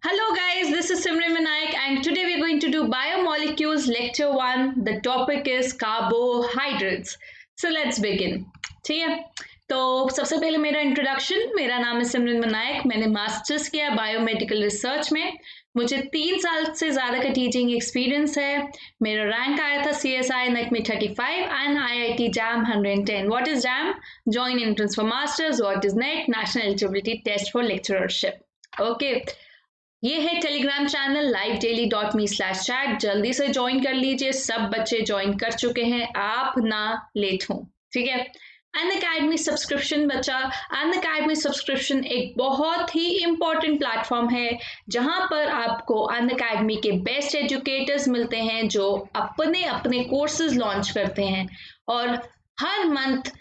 Hello guys, this is Simran Manaik and today we're going to do Biomolecules Lecture 1. The topic is carbohydrates. So let's begin. ठीक है, तो सबसे पहले मेरा introduction. मेरा नाम है सिमरन मनायक। मैंने मास्टर्स किया बायोमेडिकल रिसर्च में। मुझे 3 साल से ज़्यादा का टीचिंग एक्सपीरियंस है। मेरा रैंक आया था CSI NECME 35 and IIT JAM 110. What is JAM? Joint Entrance for Masters. What is NET? National Eligibility Test for Lecturership. Okay. ये है टेलीग्राम चैनल livedaily.me/chat। जल्दी से ज्वाइन कर लीजिए। सब बच्चे ज्वाइन कर चुके हैं, आप ना लेट हो, ठीक है। अनअकैडमी सब्सक्रिप्शन बच्चा, अनअकैडमी सब्सक्रिप्शन एक बहुत ही इम्पोर्टेंट प्लेटफॉर्म है जहां पर आपको अनअकैडमी के बेस्ट एजुकेटर्स मिलते हैं जो अपने अपने कोर्सेज लॉन्च करते हैं और हर मंथ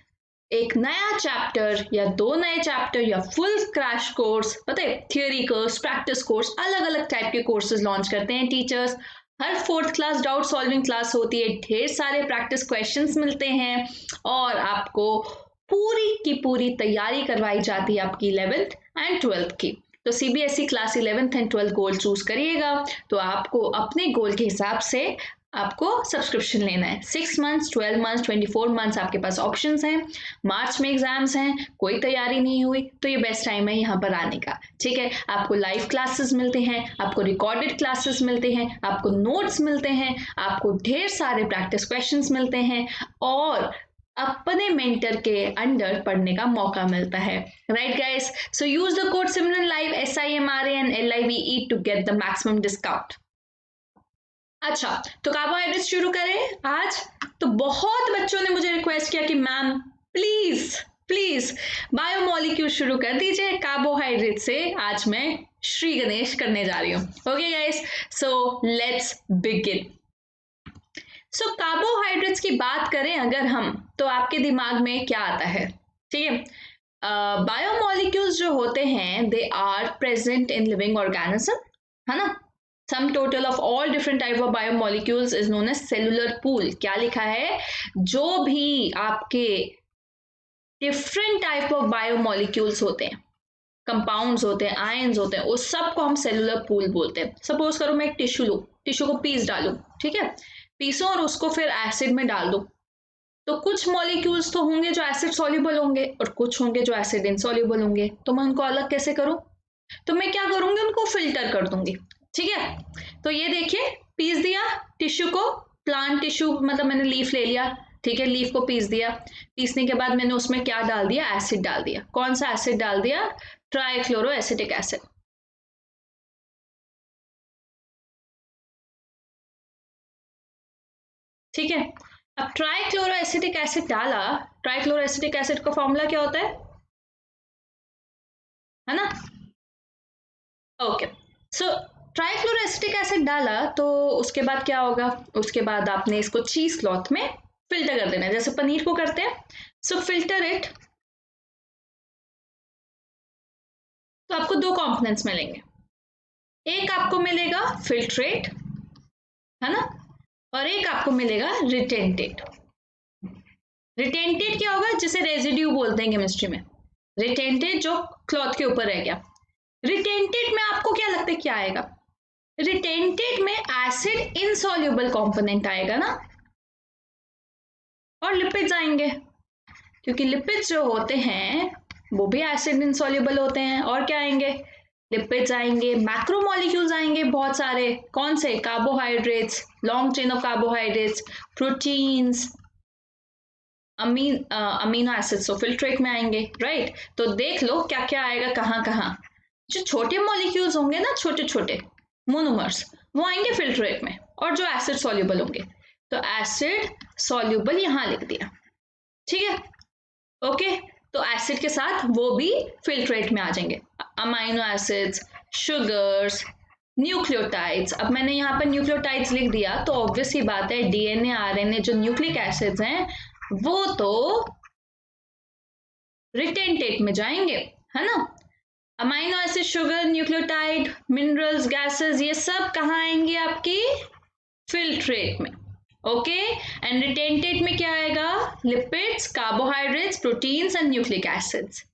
एक नया चैप्टर या 2 नए चैप्टर या फुल क्रैश कोर्स, पता है, थियोरी कोर्स, प्रैक्टिस कोर्स, अलग अलग टाइप के कोर्सेज लॉन्च करते हैं टीचर्स। हर 4th class doubt solving class होती है, ढेर सारे प्रैक्टिस क्वेश्चंस मिलते हैं और आपको पूरी की पूरी तैयारी करवाई जाती है आपकी 11th एंड 12th की। तो CBSE class 11th and 12th goal choose करिएगा तो आपको अपने गोल के हिसाब से आपको सब्सक्रिप्शन लेना है। 6 मंथ्स, 12 मंथ्स, 24 मंथ्स आपके पास ऑप्शंस हैं। मार्च में एग्जाम्स हैं, कोई तैयारी नहीं हुई तो ये बेस्ट टाइम है यहाँ पर आने का, ठीक है। आपको लाइव क्लासेस मिलते हैं, आपको रिकॉर्डेड क्लासेस मिलते हैं, आपको नोट्स मिलते हैं, आपको ढेर सारे प्रैक्टिस क्वेश्चंस मिलते हैं और अपने मेंटर के अंडर पढ़ने का मौका मिलता है। Right guys, so use the code Simran live SIMRANLIVE to get the maximum discount. अच्छा, तो कार्बोहाइड्रेट्स शुरू करें आज। तो बहुत बच्चों ने मुझे रिक्वेस्ट किया कि मैम प्लीज प्लीज बायोमोलिक्यूल शुरू कर दीजिए कार्बोहाइड्रेट से। आज मैं श्री गणेश करने जा रही हूँ। Okay guys, so let's begin. So carbohydrates की बात करें अगर हम, तो आपके दिमाग में क्या आता है? ठीक है, बायोमोलिक्यूल्स जो होते हैं they are present in living organism, है ना। Sum total of all different type of biomolecules is known as cellular pool. क्या लिखा है? जो भी आपके different type of biomolecules होते हैं, कंपाउंड्स होते हैं, आयंस होते हैं, उस सब को हम सेलुलर पूल बोलते हैं। सपोज करो मैं एक टिश्यू लूँ, टिश्यू को पीस डालूं, ठीक है, पीसो और उसको फिर एसिड में डाल दो। तो कुछ मॉलिक्यूल्स तो होंगे जो एसिड सॉल्युबल होंगे और कुछ होंगे जो एसिड इनसॉल्युबल होंगे। तो मैं उनको अलग कैसे करूं? तो मैं क्या करूंगी, उनको फिल्टर कर दूंगी, ठीक है। तो ये देखिए, पीस दिया टिश्यू को, प्लांट टिश्यू मतलब मैंने लीफ ले लिया, ठीक है, लीफ को पीस दिया। पीसने के बाद मैंने उसमें क्या डाल दिया? एसिड डाल दिया। कौन सा एसिड डाल दिया? Trichloro acetic acid. ठीक है, अब ट्राइक्लोरो एसिटिक एसिड डाला। ट्राइक्लोरो एसिटिक एसिड का फॉर्मूला क्या होता है ना? ओके, सो ट्राइक्लोरो एसिटिक एसिड डाला तो उसके बाद क्या होगा? उसके बाद आपने इसको चीज क्लॉथ में फिल्टर कर देना है, जैसे पनीर को करते हैं। सो फिल्टर इट। तो आपको 2 कंपोनेंट्स मिलेंगे। एक आपको मिलेगा फिल्ट्रेट, है ना, और एक आपको मिलेगा रिटेंटेट। रिटेंटेट क्या होगा? जिसे रेजिड्यू बोलते हैं केमिस्ट्री में। रिटेंटेट जो क्लॉथ के ऊपर रह गया। रिटेंटेट में आपको क्या लगता है क्या आएगा? रिटेंटेट में एसिड इनसॉल्युबल कंपोनेंट आएगा ना, और लिपिड्स आएंगे, क्योंकि लिपिड्स जो होते हैं वो भी एसिड इनसॉल्युबल होते हैं। और क्या आएंगे? लिपिड्स आएंगे, मैक्रोमोलिक्यूल्स आएंगे बहुत सारे। कौन से? Carbohydrates, long chain of carbohydrates, proteins, amino acids तो फिल्ट्रेट में आएंगे, राइट। तो देख लो क्या क्या आएगा, कहाँ कहाँ। जो छोटे मॉलिक्यूल्स होंगे ना, छोटे छोटे मोनोमर्स, वो आएंगे फिल्ट्रेट में, और जो एसिड सॉल्युबल होंगे, तो एसिड सॉल्युबल यहाँ लिख दिया, ठीक है। ओके, तो एसिड के साथ वो भी फिल्ट्रेट में आ जाएंगे। Amino acids, sugars, nucleotides. अब मैंने यहाँ पर न्यूक्लियोटाइड्स लिख दिया तो ऑब्वियस ही बात है DNA RNA जो न्यूक्लिक एसिड्स हैं वो तो रिटेंटेट में जाएंगे, है ना। Amino acid, sugar, nucleotide, minerals, gases, ये सब कहाँ आएंगे? आपकी फिल्ट्रेट में। ओके, एंड रिटेंटेट में क्या आएगा? Lipids, carbohydrates, proteins and nucleic acids.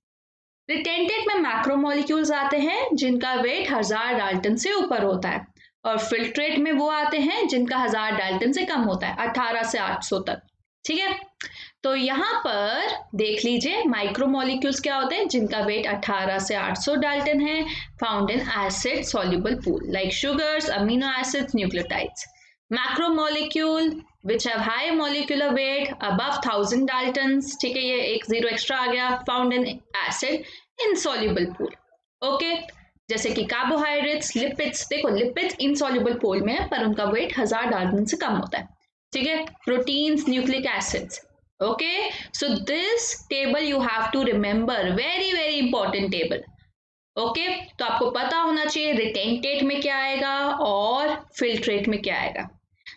Retentate में मैक्रोमोलिक्यूल्स आते हैं जिनका वेट 1000 डाल्टन से ऊपर होता है, और फिल्ट्रेट में वो आते हैं जिनका 1000 डाल्टन से कम होता है, 18 से 800 तक। ठीक है, तो यहाँ पर देख लीजिए माइक्रोमोलिक्यूल्स क्या होते हैं, जिनका वेट 18 से 800 डाल्टन है, found in acid soluble pool like sugars, amino acids, nucleotides. Macromolecule which have high molecular weight above 1000 daltons, ठीक है, ये एक जीरो एक्स्ट्रा आ गया, found in acid insoluble pool। Okay, जैसे कि कार्बोहाइड्रेट्स, लिपिड्स, देखो लिपिड्स इनसॉल्युबल पूल में है पर उनका वेट 1000 डाल्टन से कम होता है। ठीक है, proteins, nucleic acids. Okay, so this table you have to remember, very very important table. Okay, तो आपको पता होना चाहिए रिटेंटेट में क्या आएगा और फिल्ट्रेट में क्या आएगा।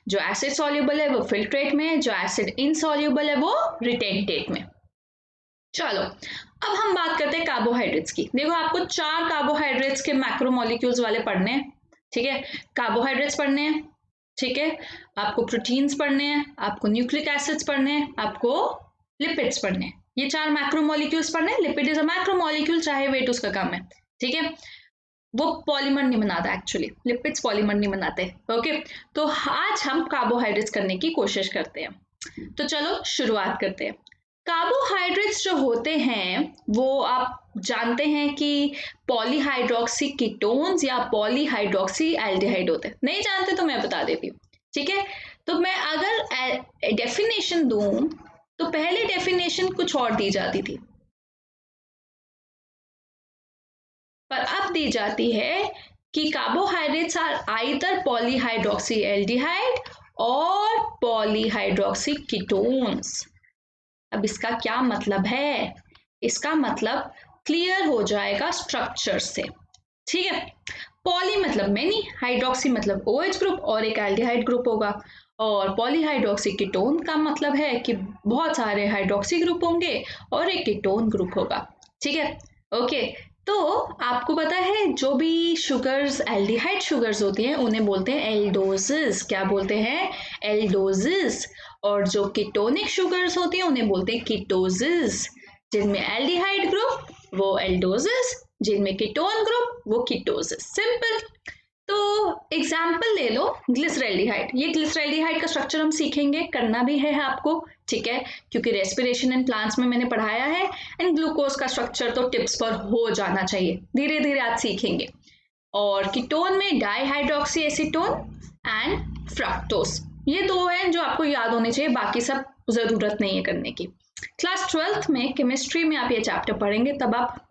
जो एसिड सॉल्युबल है वो फिल्ट्रेट में, जो एसिड इनसॉल्युबल है वो रिटेंटेट में। चलो अब हम बात करते हैं कार्बोहाइड्रेट्स की। देखो आपको 4 कार्बोहाइड्रेट्स के मैक्रोमोलिक्यूल्स वाले पढ़ने हैं। ठीक है, कार्बोहाइड्रेट्स पढ़ने हैं, ठीक है, आपको प्रोटीन्स पढ़ने हैं, आपको न्यूक्लिक एसिड्स पढ़ने हैं, आपको लिपिड्स पढ़ने हैं। ये 4 मैक्रोमोलिक्यूल्स पढ़ने हैं। लिपिड इज अ मैक्रोमोलिक्यूल, चाहे वेट उसका कम है। ठीक है, वो पॉलीमर नहीं बनाता, एक्चुअली लिपिड्स पॉलीमर नहीं बनाते। ओके, तो आज हम कार्बोहाइड्रेट्स करने की कोशिश करते हैं। तो चलो शुरुआत करते हैं। कार्बोहाइड्रेट्स जो होते हैं वो आप जानते हैं कि पॉलीहाइड्रोक्सी कीटोन्स या पॉलीहाइड्रोक्सी एल्डिहाइड होते हैं। नहीं जानते तो मैं बता देती हूँ। ठीक है, तो मैं अगर डेफिनेशन दूं तो पहले डेफिनेशन कुछ और दी जाती थी, पर अब दी जाती है कि carbohydrates are either polyhydroxy aldehyde और पॉलीहाइड्रोक्सी कीटोन्स। अब इसका क्या मतलब है, इसका मतलब क्लियर हो जाएगा स्ट्रक्चर से। ठीक है, पॉली मतलब मेनी, हाइड्रोक्सी मतलब OH ग्रुप और एक एल्डिहाइड ग्रुप होगा, और पॉलीहाइड्रोक्सी कीटोन का मतलब है कि बहुत सारे हाइड्रोक्सी ग्रुप होंगे और एक कीटोन ग्रुप होगा। ठीक है, ओके, तो आपको पता है जो भी शुगर्स एल्डिहाइड शुगर्स होती हैं उन्हें बोलते हैं एल्डोजेस। क्या बोलते हैं, एल्डोजेस। और जो कीटोनिक शुगर्स होती हैं उन्हें बोलते हैं कीटोजेस। जिनमें एल्डिहाइड ग्रुप वो एल्डोजेस, जिनमें कीटोन ग्रुप वो कीटोजेस। सिंपल। तो एग्जाम्पल ले लो ग्लिसरैल्डिहाइड। ये ग्लिसरैल्डिहाइड का स्ट्रक्चर हम सीखेंगे, करना भी है आपको। ठीक है, क्योंकि रेस्पिरेशन इन प्लांट्स में मैंने पढ़ाया है, एंड ग्लूकोज का स्ट्रक्चर तो टिप्स पर हो जाना चाहिए, धीरे धीरे आज सीखेंगे। और कीटोन में डाईहाइड्रोक्सी एसीटोन एंड फ्रक्टोज, ये 2 हैं जो आपको याद होने चाहिए, बाकी सब जरूरत नहीं है करने की। क्लास 12th में केमिस्ट्री में आप ये चैप्टर पढ़ेंगे, तब आप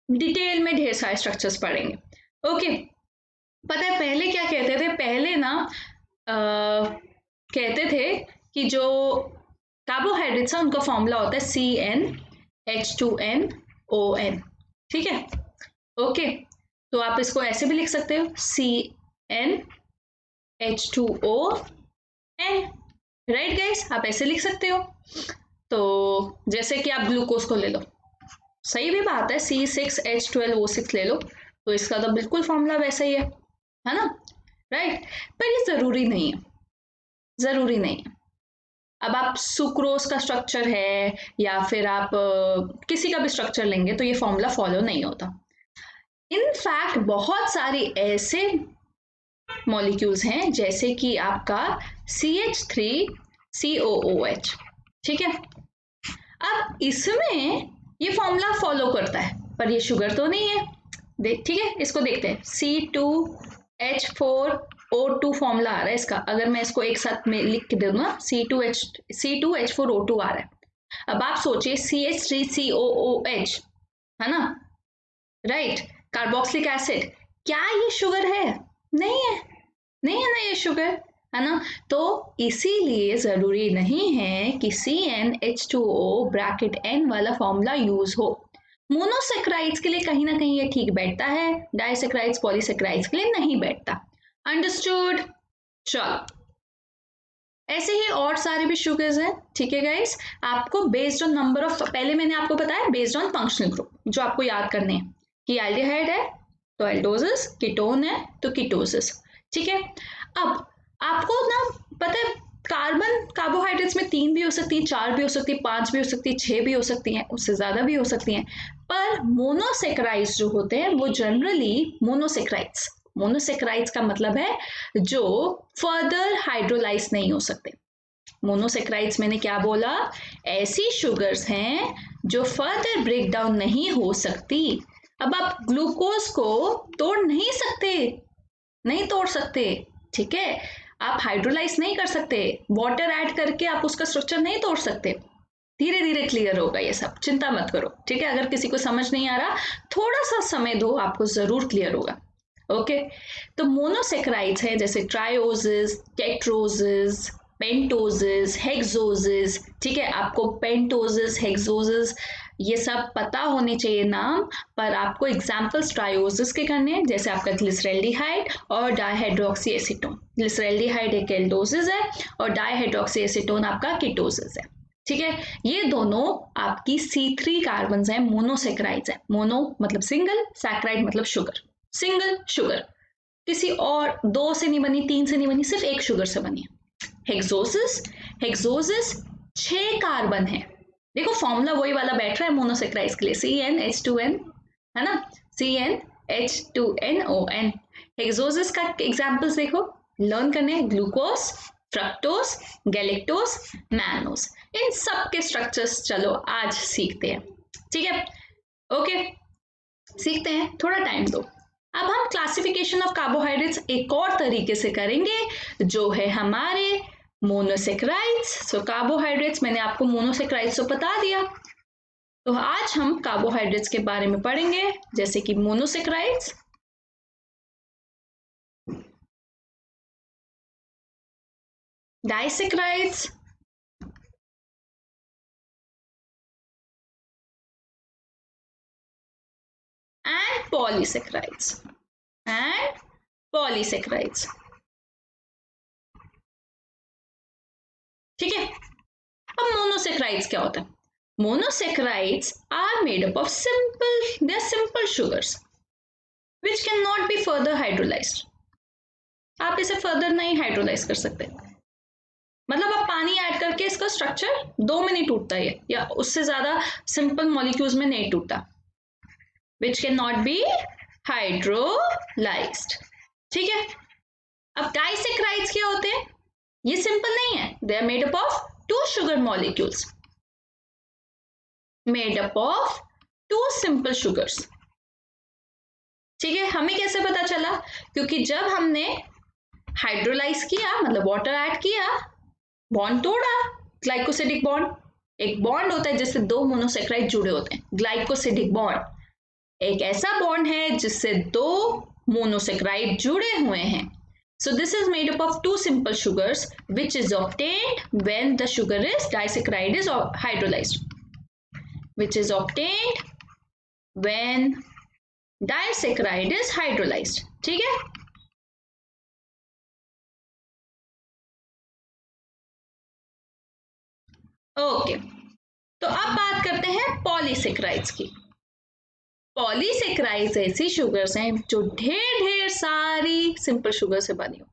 डिटेल में ढेर सारे स्ट्रक्चर्स पढ़ेंगे। ओके, पता है पहले क्या कहते थे, पहले ना कहते थे कि जो कार्बोहाइड्रेट्स है उनका फॉर्मूला होता है CnH2nOn। ठीक है, ओके, तो आप इसको ऐसे भी लिख सकते हो CnH2O राइट गाइस, आप ऐसे लिख सकते हो। तो जैसे कि आप ग्लूकोज को ले लो, सही भी बात है, C6H12O6 ले लो, तो इसका तो बिल्कुल फॉर्मूला वैसा ही है ना, राइट। पर ये जरूरी नहीं है, जरूरी नहीं है। अब आप सुक्रोज का स्ट्रक्चर है या फिर आप किसी का भी स्ट्रक्चर लेंगे तो ये फॉर्मूला फॉलो नहीं होता। इनफैक्ट बहुत सारी ऐसे मॉलिक्यूल्स हैं जैसे कि आपका CH3COOH। ठीक है, अब इसमें ये फॉर्मूला फॉलो करता है पर ये शुगर तो नहीं है। ठीक है, इसको देखते हैं, C2H4O2 फॉर्मूला आ रहा है इसका। अगर मैं इसको एक साथ में लिख के दूं ना, C2H4O2 आ रहा है। अब आप सोचिए CH3COOH है ना, राइट, कार्बोक्सिलिक एसिड, क्या ये शुगर है? नहीं है, नहीं है ना ये शुगर, है ना। तो इसीलिए जरूरी नहीं है कि CnH2O ब्रैकेट N वाला फॉर्मूला यूज हो। मोनोसेक्राइड्स के लिए कहीं ना कहीं ये ठीक बैठता है, डाइसेक्राइड्स पॉलीसेक्राइड्स के लिए नहीं बैठता। अंडरस्टूड। चलो, ऐसे ही और सारे भी शुगर्स हैं। ठीक है गाइस, आपको बेस्ड ऑन नंबर ऑफ, पहले मैंने आपको बताया बेस्ड ऑन फंक्शनल ग्रुप, जो आपको याद करने हैं कि एल्डिहाइड है तो एल्डोजेस, कीटोन है तो कीटोसिस। ठीक है, अब आपको ना पता है कार्बन कार्बोहाइड्रेट्स में 3 भी हो सकती है, 4 भी हो सकती है, 5 भी हो सकती है, 6 भी हो सकती हैं, उससे ज्यादा भी हो सकती हैं। पर मोनोसेक्राइड्स जो होते हैं वो जनरली मोनोसेक्राइड्स का मतलब है जो फर्दर हाइड्रोलाइज नहीं हो सकते। मोनोसेक्राइड्स मैंने क्या बोला, ऐसी शुगर्स हैं जो फर्दर ब्रेक डाउन नहीं हो सकती। अब आप ग्लूकोज को तोड़ नहीं सकते, नहीं तोड़ सकते, ठीक है, आप हाइड्रोलाइज नहीं कर सकते, वाटर ऐड करके आप उसका स्ट्रक्चर नहीं तोड़ सकते। धीरे धीरे क्लियर होगा ये सब, चिंता मत करो, ठीक है। अगर किसी को समझ नहीं आ रहा थोड़ा सा समय दो, आपको जरूर क्लियर होगा। ओके, तो मोनोसेक्राइड्स है जैसे ट्रायोजेस, टेट्रोजेस, पेंटोजेस, हेक्सोजेस, ठीक है। आपको पेंटोजेस, हेक्सोजेस ये सब पता होने चाहिए नाम, पर आपको एग्जाम्पल्स ट्रायोजेस के करने हैं, जैसे आपका ग्लिसरैल्डिहाइड और डाइहाइड्रोक्सी एसीटोन। ग्लिसरैल्डिहाइड एक एल्डोजेस है और डाइहाइड्रोक्सी एसीटोन आपका कीटोजेस है, ठीक है। ये दोनों आपकी C3 कार्बन है, मोनोसेक्राइड्स है। मोनो मतलब सिंगल, सैक्राइड मतलब शुगर, सिंगल शुगर, किसी और 2 से नहीं बनी, 3 से नहीं बनी, सिर्फ एक शुगर से बनी है। हेक्सोसिस 6 कार्बन है। देखो फॉर्मूला वही वाला बैठ रहा है मोनोसेक्राइड्स के लिए, CnH2n है ना, CnH2nOn। हेक्सोसिस का एग्जांपल्स देखो, लर्न करने, ग्लूकोज, फ्रक्टोज, गैलेक्टोज, मैनोज, इन सब के स्ट्रक्चर्स चलो आज सीखते हैं, ठीक है। ओके, सीखते हैं, थोड़ा टाइम दो। अब हम क्लासिफिकेशन ऑफ कार्बोहाइड्रेट्स एक और तरीके से करेंगे, जो है हमारे मोनोसेक्राइड्स। सो कार्बोहाइड्रेट्स मैंने आपको मोनोसेक्राइड्स तो बता दिया, तो आज हम कार्बोहाइड्रेट्स के बारे में पढ़ेंगे, जैसे कि मोनोसेक्राइड्स, डाइसेक्राइड्स, एंड पॉलीसेक्राइड्स, ठीक है। अब मोनोसेक्राइड्स क्या होता है? Monosaccharides are made up of they are simple sugars which can not be further hydrolysed. आप इसे फर्दर नहीं हाइड्रोलाइज कर सकते, मतलब आप पानी ऐड करके इसका स्ट्रक्चर 2 में नहीं टूटता है, या उससे ज्यादा सिंपल मॉलिक्यूल्स में नहीं टूटता, विच कैन नॉट बी हाइड्रोलाइज्ड, ठीक है। अब डाइसेक्राइड्स क्या होते हैं? ये सिंपल नहीं है, they are made up of 2 sugar molecules, made up of 2 simple sugars, ठीक है। हमें कैसे पता चला? क्योंकि जब हमने हाइड्रोलाइज किया, मतलब वाटर ऐड किया, बॉन्ड तोड़ा, ग्लाइकोसिडिक बॉन्ड, एक बॉन्ड होता है जिससे 2 मोनोसेक्राइड जुड़े होते हैं, ग्लाइकोसिडिक बॉन्ड एक ऐसा बॉन्ड है जिससे 2 मोनोसेक्राइड जुड़े हुए हैं। So this is made up of 2 simple sugars which is obtained when the sugar is disaccharide is hydrolyzed, which is obtained when disaccharide is hydrolyzed, ठीक है। ओके, तो अब बात करते हैं पॉलीसेक्राइड्स की। पॉलीसेक्राइड्स ऐसी शुगर्स हैं जो ढेर ढेर सारी सिंपल शुगर से बनी हो।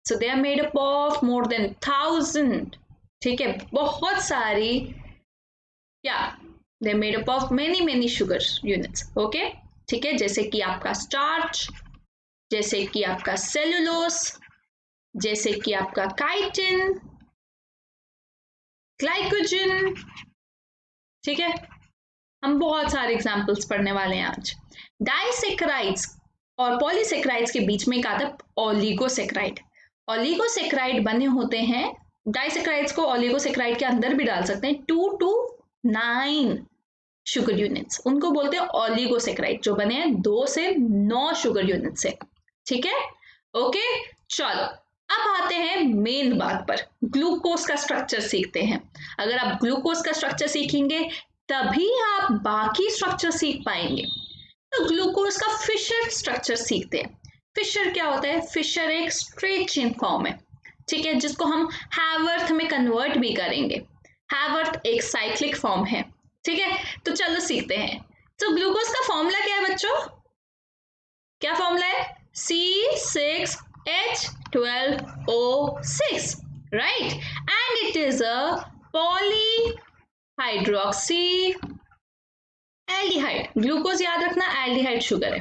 So they are made up of more than 1000, ठीक है, बहुत सारी, क्या, they are made up of many sugar units, okay, ठीक है। जैसे कि आपका स्टार्च, जैसे कि आपका सेलुलोस, जैसे कि आपका काइटिन, ग्लाइकोजन, ठीक है। हम बहुत सारे एग्जाम्पल्स पढ़ने वाले हैं आज। डाइसेक्राइड्स और पॉलीसेक्राइड्स के बीच में एक आता है ओलिगोसेक्राइड। ओलिगोसेक्राइड बने होते हैं, डाइसेक्राइड्स को ओलिगोसेक्राइड के अंदर भी डाल सकते हैं, 2 to 9 शुगर यूनिट्स, उनको बोलते हैं ओलिगोसेक्राइड, जो बने हैं 2 से 9 शुगर यूनिट से, ठीक है। ओके, चलो अब आते हैं मेन बात पर, ग्लूकोज का स्ट्रक्चर सीखते हैं। अगर आप ग्लूकोज का स्ट्रक्चर सीखेंगे तभी आप बाकी स्ट्रक्चर सीख पाएंगे। तो ग्लूकोज का फिशर स्ट्रक्चर सीखते हैं। फिशर क्या होता है? फिशर एक स्ट्रेट चेन फॉर्म है, ठीक है, जिसको हम हैवर्थ में कन्वर्ट भी करेंगे। हैवर्थ एक साइक्लिक फॉर्म है, ठीक है। तो चलो सीखते हैं। तो ग्लूकोज का फॉर्मूला क्या है बच्चों? क्या फॉर्मूला है? C6H12O6, right? And it is a polyhydroxyaldehyde. Glucose याद रखना, एल्डिहाइड शुगर है,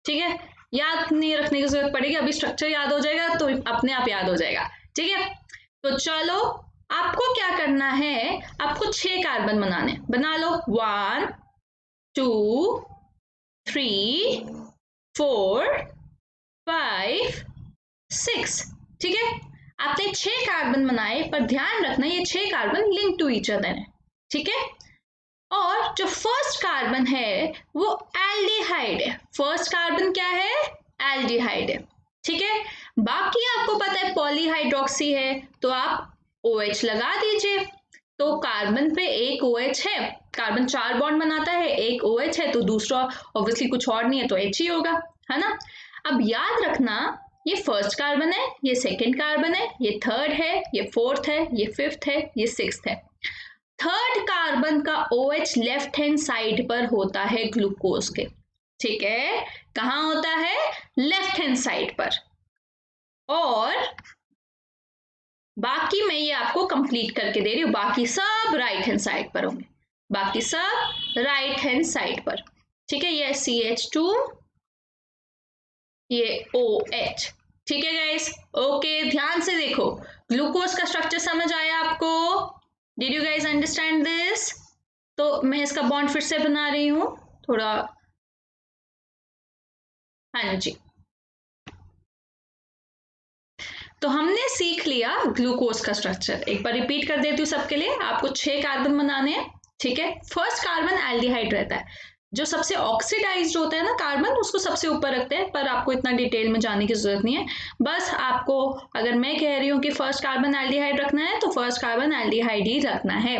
ठीक है? याद नहीं रखने की जरूरत पड़ेगी, अभी स्ट्रक्चर याद हो जाएगा तो अपने आप याद हो जाएगा, ठीक है? तो चलो आपको क्या करना है, आपको 6 कार्बन बनाने, बना लो। 1 2 3 4 5 6, ठीक है? आपने 6 कार्बन बनाए, पर ध्यान रखना ये 6 carbon link to each other है, ठीक है? और जो फर्स्ट कार्बन है वो एल्डिहाइड है। फर्स्ट कार्बन क्या है? एल्डिहाइड है, ठीक है? बाकी आपको पता है पॉलीहाइड्रोक्सी है, तो आप OH लगा दीजिए। तो कार्बन पे एक OH है, कार्बन 4 बॉन्ड बनाता है, एक OH है, तो दूसरा ऑब्वियसली कुछ और नहीं है तो H ही होगा, है ना? अब याद रखना ये फर्स्ट कार्बन है, ये सेकेंड कार्बन है, ये थर्ड है, ये फोर्थ है, ये फिफ्थ है, ये सिक्स्थ है। थर्ड कार्बन का OH लेफ्ट हैंड साइड पर होता है ग्लूकोज के, ठीक है? कहाँ होता है? लेफ्ट हैंड साइड पर। और बाकी मैं ये आपको कंप्लीट करके दे रही हूं, बाकी सब राइट हैंड साइड पर होंगे, बाकी सब राइट हैंड साइड पर, ठीक है? ये CH2, ये OH, ठीक है गाइस? ओके, ध्यान से देखो, ग्लूकोज का स्ट्रक्चर समझ आया आपको? Did you guys understand this? तो मैं इसका बॉन्ड फिर से बना रही हूं थोड़ा, हाँ जी। तो हमने सीख लिया ग्लूकोज का स्ट्रक्चर, एक बार रिपीट कर देती हूँ सबके लिए। आपको 6 कार्बन बनाने हैं, ठीक है? फर्स्ट कार्बन एल्डिहाइड रहता है, जो सबसे ऑक्सीडाइज्ड होता है ना कार्बन, उसको सबसे ऊपर रखते हैं, पर आपको इतना डिटेल में जाने की जरूरत नहीं है। बस आपको, अगर मैं कह रही हूँ कि फर्स्ट कार्बन एल्डिहाइड रखना है तो फर्स्ट कार्बन एल्डिहाइड ही रखना है।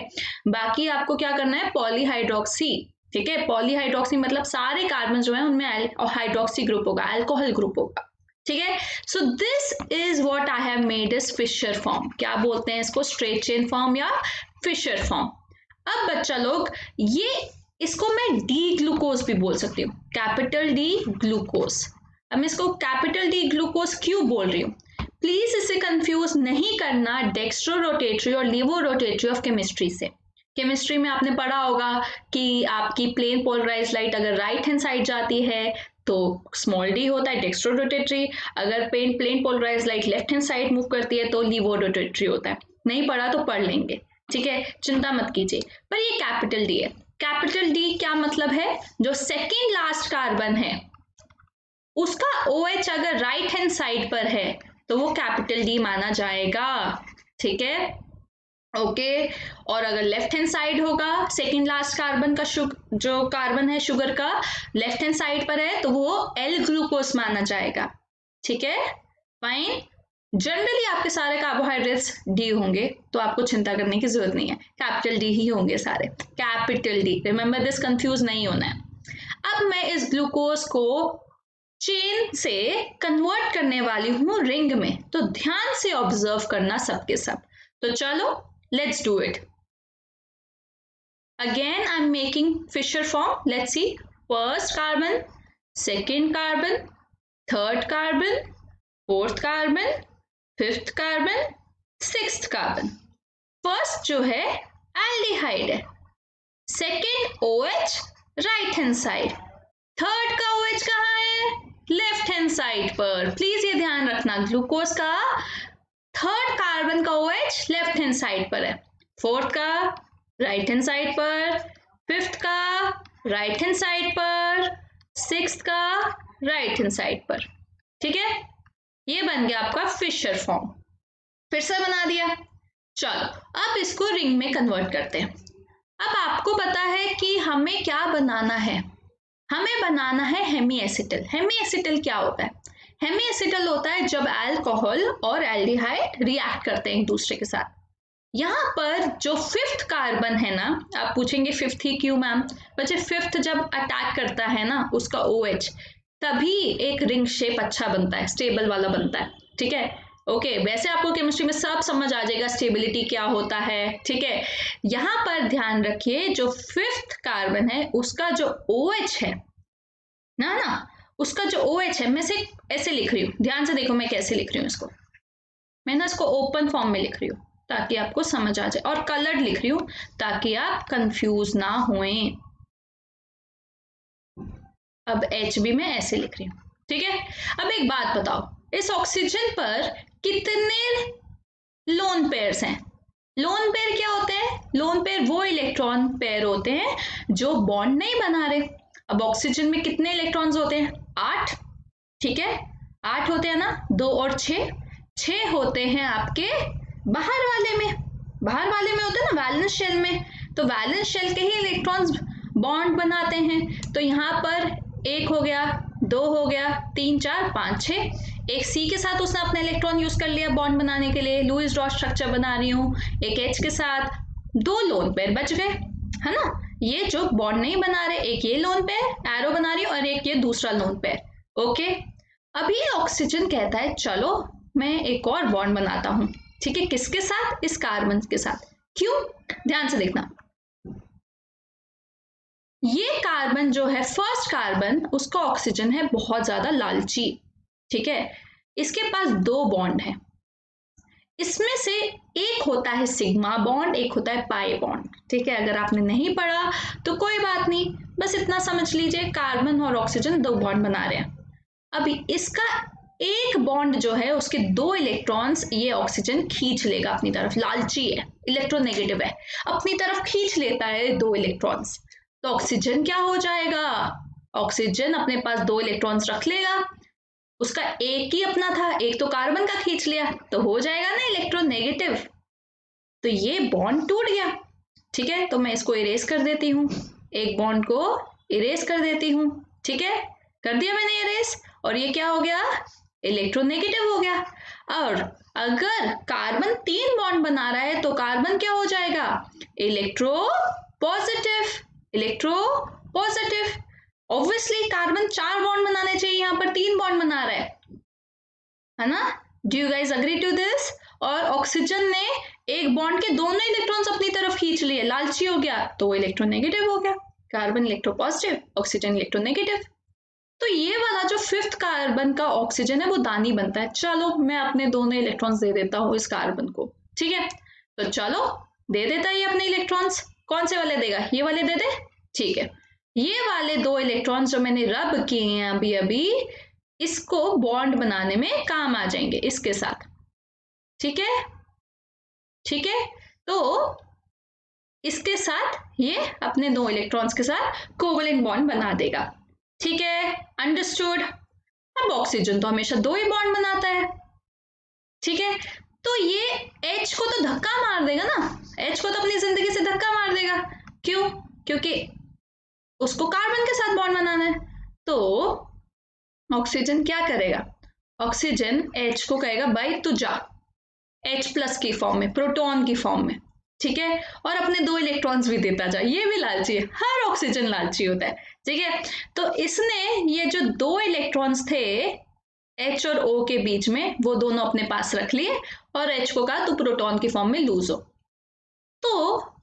बाकी आपको क्या करना है? पॉलीहाइड्रोक्सी, ठीक है? पॉलीहाइड्रोक्सी मतलब सारे कार्बन जो है उनमें हाइड्रोक्सी ग्रुप होगा, अल्कोहल ग्रुप होगा, ठीक है? So this is what I have made is Fischer form. क्या बोलते हैं इसको? स्ट्रेट चेन फॉर्म या फिशर फॉर्म। अब बच्चा लोग, ये इसको मैं डी ग्लूकोज भी बोल सकती हूँ, कैपिटल डी ग्लूकोज। अब मैं इसको कैपिटल डी ग्लूकोज क्यों बोल रही हूँ? प्लीज इसे कंफ्यूज नहीं करना डेक्स्ट्रो रोटेटरी और लीवो रोटेटरी ऑफ केमिस्ट्री से। केमिस्ट्री में आपने पढ़ा होगा कि आपकी प्लेन पोलराइज लाइट अगर राइट हैंड साइड जाती है तो स्मॉल डी होता है डेक्स्ट्रो रोटेटरी, अगर plane polarise light left hand side move करती है तो लीवो रोटेटरी होता है। नहीं पढ़ा तो पढ़ लेंगे, ठीक है? चिंता मत कीजिए। पर ये कैपिटल डी है। कैपिटल डी क्या मतलब है? जो सेकेंड लास्ट कार्बन है उसका OH अगर राइट हैंड साइड पर है तो वो कैपिटल डी माना जाएगा, ठीक है? ओके, और अगर लेफ्ट हैंड साइड होगा, सेकेंड लास्ट कार्बन का जो कार्बन है शुगर का लेफ्ट हैंड साइड पर है तो वो L ग्लूकोज माना जाएगा, ठीक है? फाइन। जनरली आपके सारे कार्बोहाइड्रेट्स डी होंगे, तो आपको चिंता करने की जरूरत नहीं है, कैपिटल डी ही होंगे सारे, capital D. Remember this, confuse नहीं होना है। अब मैं इस ग्लूकोज को चेन से कन्वर्ट करने वाली हूं रिंग में, तो ध्यान से ऑब्जर्व करना सबके सब। तो चलो let's do it. Again I'm making Fisher form. Let's see. First carbon, second carbon, third carbon, fourth carbon, fifth carbon, sixth carbon. First जो है aldehyde है, second OH right hand side, third का OH कहाँ है? left hand side पर। Please ये ध्यान रखना, ग्लूकोज का थर्ड कार्बन का OH लेफ्ट हैंड साइड पर है, फोर्थ का राइट हैंड साइड पर, फिफ्थ का राइट हैंड साइड पर, सिक्स्थ का राइट हैंड साइड पर, ठीक है? ये बन गया आपका फिशर फॉर्म। फिर से बना दिया। चलो अब इसको रिंग में कन्वर्ट करते हैं। अब आपको पता है कि हमें क्या बनाना है? हमें बनाना है हेमी एसिटल। हेमी एसिटल क्या होता है? हेमी एसिटल होता है जब अल्कोहल और एल्डिहाइड रिएक्ट करते हैं एक दूसरे के साथ। यहाँ पर जो फिफ्थ कार्बन है ना, आप पूछेंगे फिफ्थ ही क्यों मैम? बच्चे फिफ्थ जब अटैक करता है ना उसका OH, तभी एक रिंग शेप अच्छा बनता है, स्टेबल वाला बनता है, ठीक है? ओके, वैसे आपको केमिस्ट्री में सब समझ आ जाएगा स्टेबिलिटी क्या होता है, ठीक है? यहाँ पर ध्यान रखिए, जो फिफ्थ कार्बन है उसका जो OH है ना, उसका जो OH है, मैं से ऐसे लिख रही हूँ, ध्यान से देखो मैं कैसे लिख रही हूँ इसको। मैं ना इसको ओपन फॉर्म में लिख रही हूँ ताकि आपको समझ आ जाए, और कलर्ड लिख रही हूँ ताकि आप कंफ्यूज ना होएं। अब HB में ऐसे लिख रही हूँ, ठीक है। अब एक बात बताओ, इस ऑक्सीजन पर कितने लोन पेयर्स हैं? लोन पेयर क्या होते हैं? लोन पेयर वो इलेक्ट्रॉन पेयर होते हैं जो बॉन्ड नहीं बना रहे। अब ऑक्सीजन में कितने इलेक्ट्रॉन्स होते हैं? 8, ठीक है, 8 होते हैं ना, 2 और 6 होते हैं आपके बाहर वाले में। बाहर वाले में होते हैं ना वैलेंस शेल में, तो वैलेंस शेल के ही इलेक्ट्रॉन्स बॉन्ड बनाते हैं। तो यहाँ पर 1 हो गया, 2 हो गया, 3 4 5 6, एक C के साथ उसने अपना इलेक्ट्रॉन यूज कर लिया बॉन्ड बनाने के लिए, लुईस डॉट स्ट्रक्चर बना रही हूँ। एक H के साथ 2 लोन पेयर बच गए, है ना। ये जो बॉन्ड नहीं बना रहे, एक ये लोन पेयर एरो बना रही हूँ और एक ये दूसरा लोन पेयर। ओके, अभी ऑक्सीजन कहता है चलो मैं एक और बॉन्ड बनाता हूँ, ठीक है, किसके साथ? इस कार्बन के साथ। क्यों? ध्यान से देखना, ये कार्बन जो है फर्स्ट कार्बन, उसका ऑक्सीजन है बहुत ज्यादा लालची, ठीक है। इसके पास 2 बॉन्ड है, इसमें से एक होता है सिग्मा बॉन्ड, एक होता है पाई बॉन्ड, ठीक है। अगर आपने नहीं पढ़ा तो कोई बात नहीं, बस इतना समझ लीजिए कार्बन और ऑक्सीजन 2 बॉन्ड बना रहे हैं। अभी इसका एक बॉन्ड जो है उसके 2 इलेक्ट्रॉन्स ये ऑक्सीजन खींच लेगा अपनी तरफ, लालची है, इलेक्ट्रोनेगेटिव है, अपनी तरफ खींच लेता है 2 इलेक्ट्रॉन्स। तो ऑक्सीजन क्या हो जाएगा? ऑक्सीजन अपने पास 2 इलेक्ट्रॉन्स रख लेगा, उसका एक ही अपना था, एक तो कार्बन का खींच लिया, तो हो जाएगा ना इलेक्ट्रोनेगेटिव। तो ये बॉन्ड टूट गया, ठीक है। तो मैं इसको इरेज कर देती हूँ, एक बॉन्ड को इरेज कर देती हूँ, ठीक है, कर दिया मैंने इरेज, और ये क्या हो गया? इलेक्ट्रोनेगेटिव हो गया। और अगर कार्बन 3 बॉन्ड बना रहा है तो कार्बन क्या हो जाएगा? Electro positive, electro positive. Obviously carbon 4 bond बनाने चाहिए, यहाँ पर 3 बॉन्ड बना रहा है ना। Do you guys agree to this? और ऑक्सीजन ने एक बॉन्ड के दोनों इलेक्ट्रॉन्स अपनी तरफ खींच लिए, लालची हो गया, तो वो इलेक्ट्रोनेगेटिव हो गया। Carbon electropositive, oxygen electronegative. तो ये वाला जो 5th कार्बन का ऑक्सीजन है वो दानी बनता है। चलो मैं अपने दोनों इलेक्ट्रॉन्स दे देता हूँ इस कार्बन को, ठीक है। तो चलो दे देता है ये अपने इलेक्ट्रॉन्स, कौन से वाले देगा? ये वाले दे दे, ठीक है। ये वाले 2 इलेक्ट्रॉन्स जो मैंने रब किए हैं अभी अभी, इसको बॉन्ड बनाने में काम आ जाएंगे इसके साथ, ठीक है, ठीक है। तो इसके साथ ये अपने 2 इलेक्ट्रॉन्स के साथ कोवेलेंट बॉन्ड बना देगा, ठीक है, अंडरस्टूड। अब ऑक्सीजन तो हमेशा 2 ही बॉन्ड बनाता है, ठीक है। तो ये H को तो धक्का मार देगा ना, H को तो अपनी जिंदगी से धक्का मार देगा। क्यों? क्योंकि उसको कार्बन के साथ बॉन्ड बनाना है। तो ऑक्सीजन क्या करेगा? ऑक्सीजन H को कहेगा भाई तू जा, H+ की फॉर्म में, प्रोटॉन की फॉर्म में, ठीक है, और अपने 2 इलेक्ट्रॉन्स भी देता जा। ये भी लालची है, हर ऑक्सीजन लालची होता है, ठीक है। तो इसने ये जो 2 इलेक्ट्रॉन्स थे H और O के बीच में, वो दोनों अपने पास रख लिए और H को कहा तू प्रोटॉन की फॉर्म में लूज हो। तो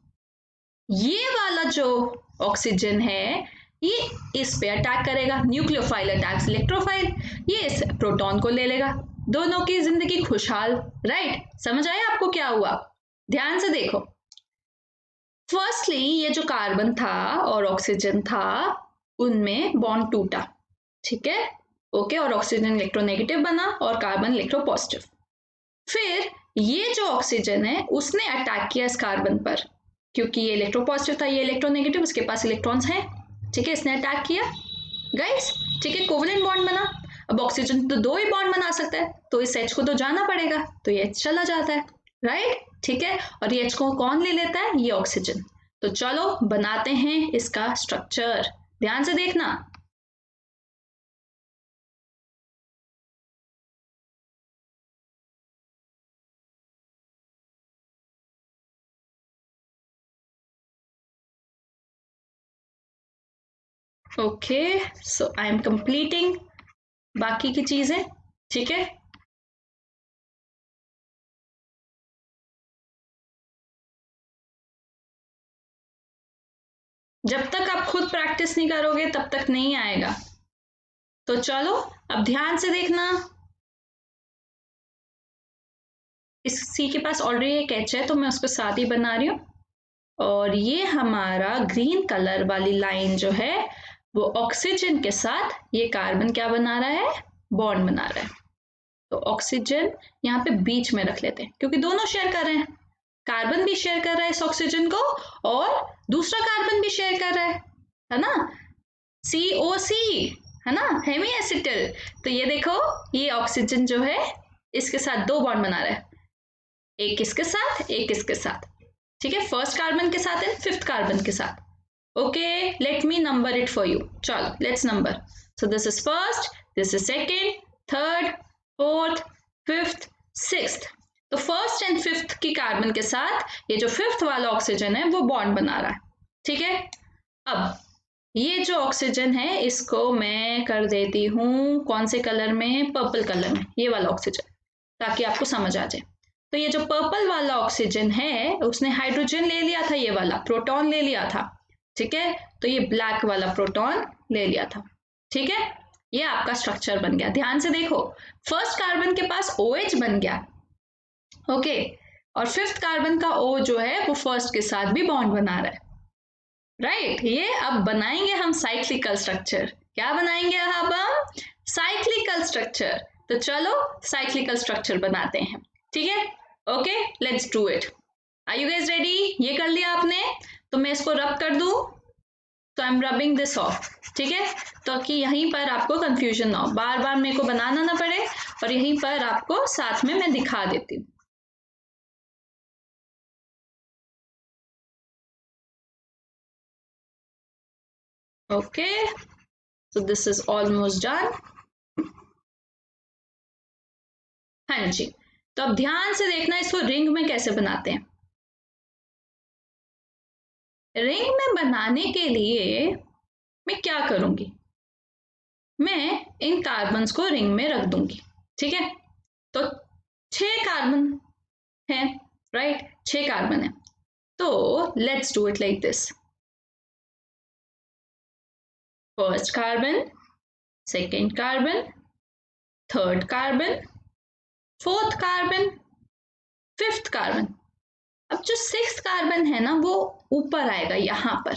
ये वाला जो ऑक्सीजन है ये इस पे अटैक करेगा, न्यूक्लियोफाइल अटैक्स इलेक्ट्रोफाइल, ये इस प्रोटॉन को ले लेगा, दोनों की जिंदगी खुशहाल। राइट, समझ आया आपको क्या हुआ? ध्यान से देखो, फर्स्टली ये जो कार्बन था और ऑक्सीजन था उनमें बॉन्ड टूटा, ठीक है, ओके, और ऑक्सीजन इलेक्ट्रोनेगेटिव बना और कार्बन इलेक्ट्रोपॉजिटिव। फिर ये जो ऑक्सीजन है उसने अटैक किया इस कार्बन पर, क्योंकि ये इलेक्ट्रोपॉजिटिव था, ये इलेक्ट्रोनेगेटिव, उसके पास इलेक्ट्रॉन्स हैं, ठीक है, इसने अटैक किया गाइस, ठीक है, कोवेलेंट बॉन्ड बना। अब ऑक्सीजन तो 2 ही बॉन्ड बना सकता है, तो इस H को तो जाना पड़ेगा, तो ये H चला जाता है, राइट, ठीक है, और ये H को कौन ले लेता है? ये ऑक्सीजन। तो चलो बनाते हैं इसका स्ट्रक्चर, ध्यान से देखना। Okay, so I am completing बाकी की चीजें, ठीक है। जब तक आप खुद प्रैक्टिस नहीं करोगे तब तक नहीं आएगा। तो चलो अब ध्यान से देखना, इस सी के पास ऑलरेडी एक एच है तो मैं उसको साथ ही बना रही हूँ। और ये हमारा ग्रीन कलर वाली लाइन जो है वो ऑक्सीजन के साथ ये कार्बन क्या बना रहा है, बॉन्ड बना रहा है। तो ऑक्सीजन यहाँ पे बीच में रख लेते हैं क्योंकि दोनों शेयर कर रहे हैं, कार्बन भी शेयर कर रहा है इस ऑक्सीजन को और दूसरा कार्बन भी शेयर कर रहा है ना, COC है ना, हेमी एसिटल। तो ये देखो ये ऑक्सीजन जो है इसके साथ दो बॉन्ड बना रहा है, एक इसके साथ एक इसके साथ, ठीक है, फर्स्ट कार्बन के साथ एंड फिफ्थ कार्बन के साथ। Okay, let me number it for you. चलो let's number. So this is first, this is second, third, fourth, fifth, sixth. तो फर्स्ट एंड फिफ्थ की कार्बन के साथ ये जो फिफ्थ वाला ऑक्सीजन है वो बॉन्ड बना रहा है, ठीक है। अब ये जो ऑक्सीजन है इसको मैं कर देती हूँ कौन से कलर में, पर्पल कलर में, ये वाला ऑक्सीजन, ताकि आपको समझ आ जाए। तो ये जो पर्पल वाला ऑक्सीजन है उसने हाइड्रोजन ले लिया था, ये वाला प्रोटॉन ले लिया था, ठीक है। तो ये ब्लैक वाला प्रोटॉन ले लिया था, ठीक है। ये आपका स्ट्रक्चर बन गया। ध्यान से देखो, फर्स्ट कार्बन के पास OH बन गया, ओके, और फिफ्थ कार्बन का O जो है वो फर्स्ट के साथ भी बॉन्ड बना रहा है, राइट। ये अब बनाएंगे हम साइक्लिकल स्ट्रक्चर। क्या बनाएंगे अब हम, साइक्लिकल स्ट्रक्चर। तो चलो साइक्लिकल स्ट्रक्चर बनाते हैं, ठीक है। Okay, let's do it. Are you guys ready? ये कर लिया आपने, तो मैं इसको रब कर दूं। तो I am rubbing this of, ठीक है, ताकि यहीं पर आपको कंफ्यूजन ना हो, बार बार मेरे को बनाना ना पड़े, और यहीं पर आपको साथ में मैं दिखा देती हूँ। Okay, so this is almost done। हाँ जी, तो अब ध्यान से देखना इसको रिंग में कैसे बनाते हैं। रिंग में बनाने के लिए मैं क्या करूंगी, मैं इन कार्बन्स को रिंग में रख दूंगी, ठीक है। तो 6 कार्बन है, राइट, 6 कार्बन है। तो let's do it like this, first carbon, second carbon, third carbon, fourth carbon, fifth carbon. अब जो सिक्स्थ कार्बन है ना वो ऊपर आएगा, यहां पर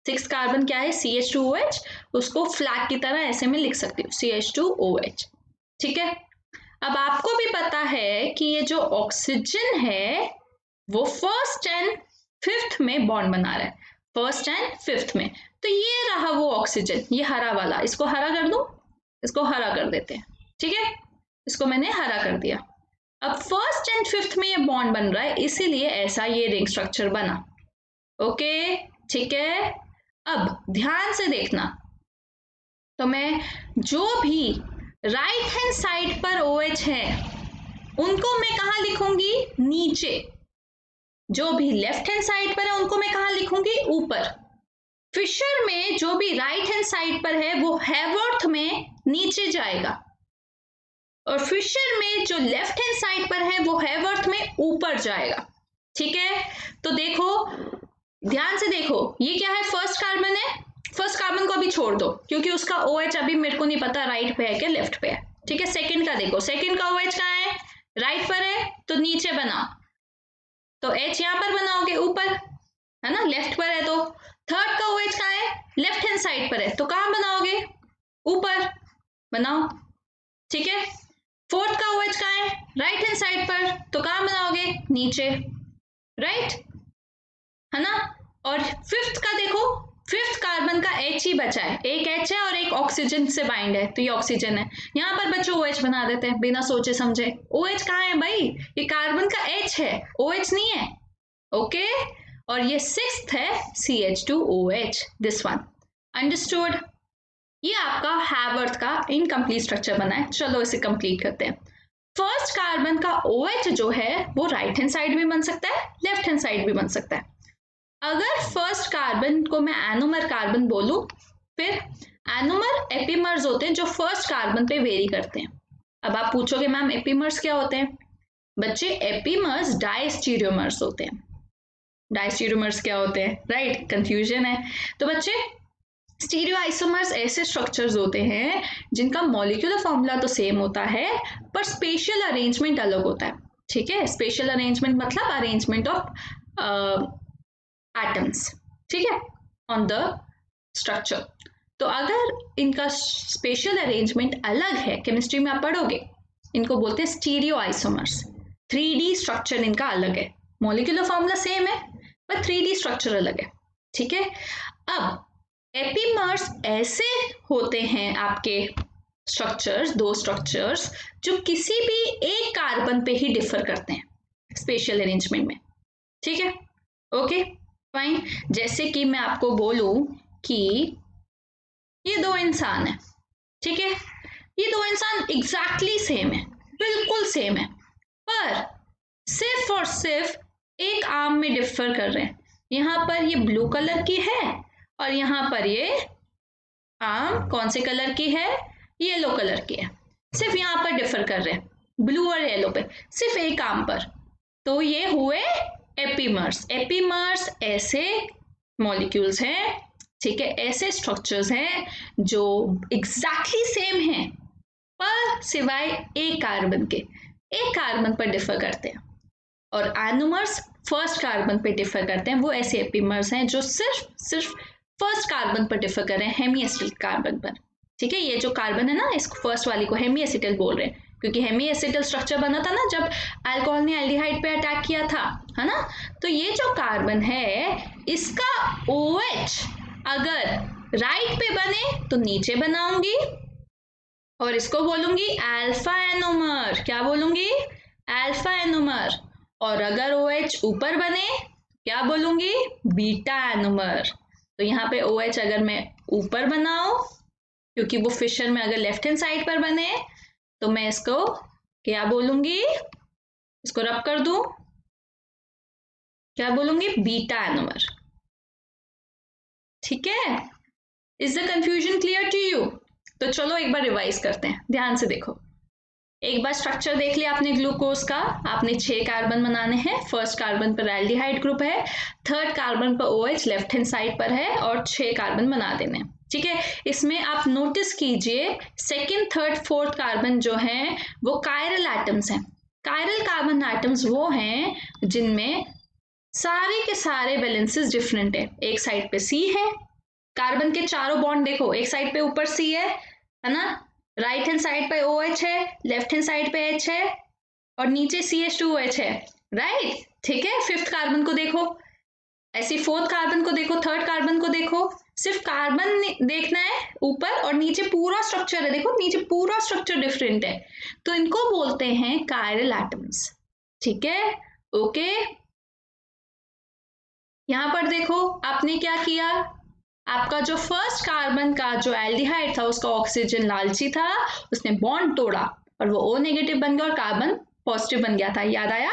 सिक्स्थ कार्बन क्या है, CH2OH, उसको फ्लैग की तरह ऐसे में लिख सकती हूँ, CH2OH, ठीक है। अब आपको भी पता है कि ये जो ऑक्सीजन है वो फर्स्ट एंड फिफ्थ में बॉन्ड बना रहा है, फर्स्ट एंड फिफ्थ में। तो ये रहा वो ऑक्सीजन, ये हरा वाला, इसको हरा कर दूं, इसको हरा कर देते हैं, ठीक है, इसको मैंने हरा कर दिया। अब फर्स्ट एंड फिफ्थ में ये बॉन्ड बन रहा है, इसीलिए ऐसा ये रिंग स्ट्रक्चर बना, ओके, ठीक है। अब ध्यान से देखना, तो मैं जो भी राइट हैंड साइड पर OH है उनको मैं कहाँ लिखूंगी, नीचे। जो भी लेफ्ट हैंड साइड पर है उनको मैं कहाँ लिखूंगी, ऊपर। फिशर में जो भी राइट हैंड साइड पर है वो हैवर्थ में नीचे जाएगा, और फिशर में जो लेफ्ट हैंड साइड पर है वो हैवर्थ में ऊपर जाएगा, ठीक है। तो देखो, ध्यान से देखो, ये क्या है, फर्स्ट कार्बन है, फर्स्ट कार्बन को अभी छोड़ दो क्योंकि उसका OH अभी मेरे को नहीं पता राइट पे है कि लेफ्ट पे है, ठीक है। सेकंड का देखो, सेकंड का OH कहाँ है, राइट पर है, तो नीचे बनाओ, तो H यहां पर बनाओगे ऊपर, है ना, लेफ्ट पर है। तो थर्ड का OH कहाँ है, लेफ्ट हैंड साइड पर है, तो कहाँ बनाओगे, ऊपर बनाओ, ठीक है। फोर्थ का OH कहाँ है, राइट हैंड साइड पर, तो कहाँ बनाओगे, नीचे, राइट, है ना। और फिफ्थ का देखो, फिफ्थ कार्बन का H ही बचा है, एक H है और एक ऑक्सीजन से बाइंड है, तो ये ऑक्सीजन है, यहाँ पर बच्चों OH बना देते हैं बिना सोचे समझे। OH कहाँ है भाई, ये कार्बन का H है, OH नहीं है, ओके। और ये सिक्स्थ है CH2OH, दिस वन, अंडरस्टूड। ये आपका हैवर्थ का इनकम्प्लीट स्ट्रक्चर बना है। चलो इसे कंप्लीट करते हैं। फर्स्ट कार्बन का OH जो है वो राइट हैंड साइड भी बन सकता है, लेफ्ट हैंड साइड भी बन सकता है। अगर फर्स्ट कार्बन को मैं एनोमर कार्बन बोलूं, फिर एनोमर एपीमर्स होते हैं जो फर्स्ट कार्बन पे वेरी करते हैं। अब आप पूछोगे मैम एपीमर्स क्या होते हैं, बच्चे एपीमर्स डाइस्टीरियोमर्स होते हैं। डाइस्टीरियोमर्स क्या होते हैं, राइट, कंफ्यूजन है। तो बच्चे स्टीरियोआइसोमर्स ऐसे स्ट्रक्चर्स होते हैं जिनका मॉलिक्यूलर फॉर्मूला तो सेम होता है पर स्पेशल अरेंजमेंट अलग होता है। ठीक है, स्पेशल अरेंजमेंट मतलब अरेंजमेंट ऑफ एटम्स, ठीक है, ऑन द स्ट्रक्चर। तो अगर इनका स्पेशल अरेंजमेंट अलग है, केमिस्ट्री में आप पढ़ोगे, इनको बोलते हैं स्टीरियो आइसोमर्स। 3D स्ट्रक्चर इनका अलग है, मॉलिक्यूलर फॉर्मूला सेम है पर 3D स्ट्रक्चर अलग है, ठीक है। अब एपीमर्स ऐसे होते हैं आपके स्ट्रक्चर्स, दो स्ट्रक्चर्स जो किसी भी एक कार्बन पे ही डिफर करते हैं स्पेशल अरेंजमेंट में, ठीक है, ओके फाइन। जैसे कि मैं आपको बोलूं कि ये दो इंसान है, ठीक है, ये दो इंसान एग्जैक्टली सेम है, बिल्कुल सेम है, पर सिर्फ और सिर्फ एक आर्म में डिफर कर रहे हैं। यहां पर ये ब्लू कलर की है और यहां पर ये आर्म कौन से कलर की है, येलो कलर की है, सिर्फ यहां पर डिफर कर रहे हैं, ब्लू और येलो पे, सिर्फ एक आर्म पर। तो ये हुए एपीमर्स। एपीमर्स ऐसे मॉलिक्यूल्स हैं, ठीक है, ऐसे स्ट्रक्चर्स हैं जो एग्जैक्टली सेम हैं पर सिवाय एक कार्बन के, एक कार्बन पर डिफर करते हैं। और एनोमर्स फर्स्ट कार्बन पर डिफर करते हैं, वो ऐसे एपीमर्स हैं जो सिर्फ फर्स्ट कार्बन पर डिफर कर रहे हैं, हेमी एसिटिल कार्बन पर, ठीक है। ये जो कार्बन है ना, इस फर्स्ट वाली को हेमी एसिटिल बोल रहे हैं, क्योंकि हेमी एसिटिल स्ट्रक्चर बना था ना जब अल्कोहल ने एल्डिहाइड पे अटैक किया था, है ना। तो ये जो कार्बन है इसका OH अगर राइट पे बने तो नीचे बनाऊंगी और इसको बोलूंगी अल्फा एनोमर। क्या बोलूंगी? Alpha anomer. और अगर OH ऊपर बने क्या बोलूंगी? Beta anomer. तो यहाँ पे OH अगर मैं ऊपर बनाऊं, क्योंकि वो फिशर में अगर लेफ्ट हैंड साइड पर बने, तो मैं इसको क्या बोलूंगी? इसको रब कर दूं, क्या बोलूंगी? बीटा एनोमर, ठीक है। Is the confusion clear to you? तो चलो एक बार रिवाइज करते हैं, ध्यान से देखो। एक बार स्ट्रक्चर देख लिया आपने ग्लूकोज का, आपने 6 कार्बन बनाने हैं, फर्स्ट कार्बन पर एल्डिहाइड ग्रुप है, थर्ड कार्बन पर OH लेफ्ट हैंड साइड पर है और 6 कार्बन बना देने, ठीक है। इसमें आप नोटिस कीजिए सेकंड, थर्ड, फोर्थ कार्बन जो हैं वो कायरल एटम्स हैं। कायरल कार्बन एटम्स वो हैं जिनमें सारे के सारे वैलेंसेस डिफरेंट है। एक साइड पे C है, कार्बन के चारों बॉन्ड देखो, एक साइड पे ऊपर C है ना, राइट हैंड साइड पे OH है, लेफ्ट हैंड साइड पे H है और नीचे CH2OH है, राइट, ठीक है। फिफ्थ कार्बन को देखो, ऐसी फोर्थ कार्बन को देखो, थर्ड कार्बन को देखो, सिर्फ कार्बन देखना है ऊपर और नीचे पूरा स्ट्रक्चर है, देखो नीचे पूरा स्ट्रक्चर डिफरेंट है, तो इनको बोलते हैं कायरल एटम्स, ठीक है, ओके। यहां पर देखो आपने क्या किया, आपका जो फर्स्ट कार्बन का जो एल्डिहाइड था उसका ऑक्सीजन लालची था, उसने बॉन्ड तोड़ा और वो O नेगेटिव बन गया और कार्बन पॉजिटिव बन गया था, याद आया।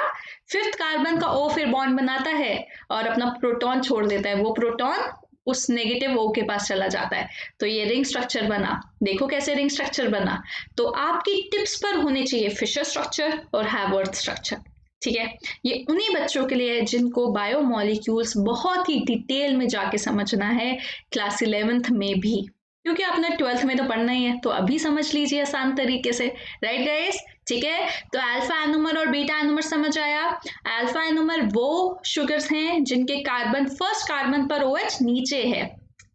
फिफ्थ कार्बन का O फिर बॉन्ड बनाता है और अपना प्रोटॉन छोड़ देता है, वो प्रोटॉन उस नेगेटिव O के पास चला जाता है, तो ये रिंग स्ट्रक्चर बना। देखो कैसे रिंग स्ट्रक्चर बना। तो आपकी टिप्स पर होने चाहिए फिशर स्ट्रक्चर और हैवर्थ स्ट्रक्चर, ठीक है। ये उन्हीं बच्चों के लिए है जिनको बायोमॉलिक्यूल्स बहुत ही डिटेल में जाके समझना है क्लास 11th में भी, क्योंकि आपने 12th में तो पढ़ना ही है, तो अभी समझ लीजिए आसान तरीके से, राइट गाइस, ठीक है। तो अल्फा एनोमर और बीटा एनोमर समझ आया। अल्फा एनोमर वो शुगर्स हैं जिनके कार्बन फर्स्ट कार्बन पर OH नीचे है,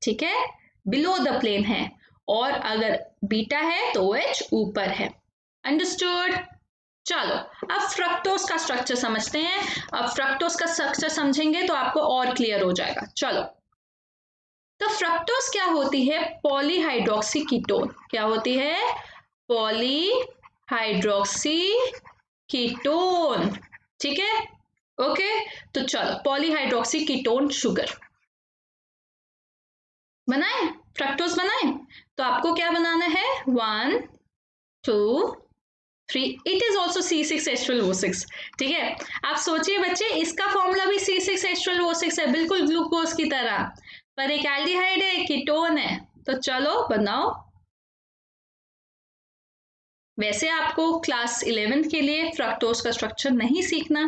ठीक है, बिलो द प्लेन है, और अगर बीटा है तो OH ऊपर है, अंडरस्टूड। चलो अब फ्रक्टोज का स्ट्रक्चर समझते हैं। अब फ्रक्टोज का स्ट्रक्चर समझेंगे तो आपको और क्लियर हो जाएगा। चलो, तो फ्रक्टोज क्या होती है? Polyhydroxy ketone. क्या होती है? पॉलीहाइड्रोक्सी कीटोन, ठीक है, ओके। तो चलो पॉलीहाइड्रोक्सी कीटोन शुगर बनाए, फ्रक्टोज बनाए, तो आपको क्या बनाना है? 1 2 3, इट इज ऑल्सो C6H12O6, ठीक है। आप सोचिए बच्चे, इसका फॉर्मूला भी C6H12O6 है, बिल्कुल ग्लूकोज की तरह, पर एक एल्डिहाइड है, एक कीटोन है। तो चलो बनाओ। वैसे आपको क्लास 11th के लिए फ्रक्टोज का स्ट्रक्चर नहीं सीखना,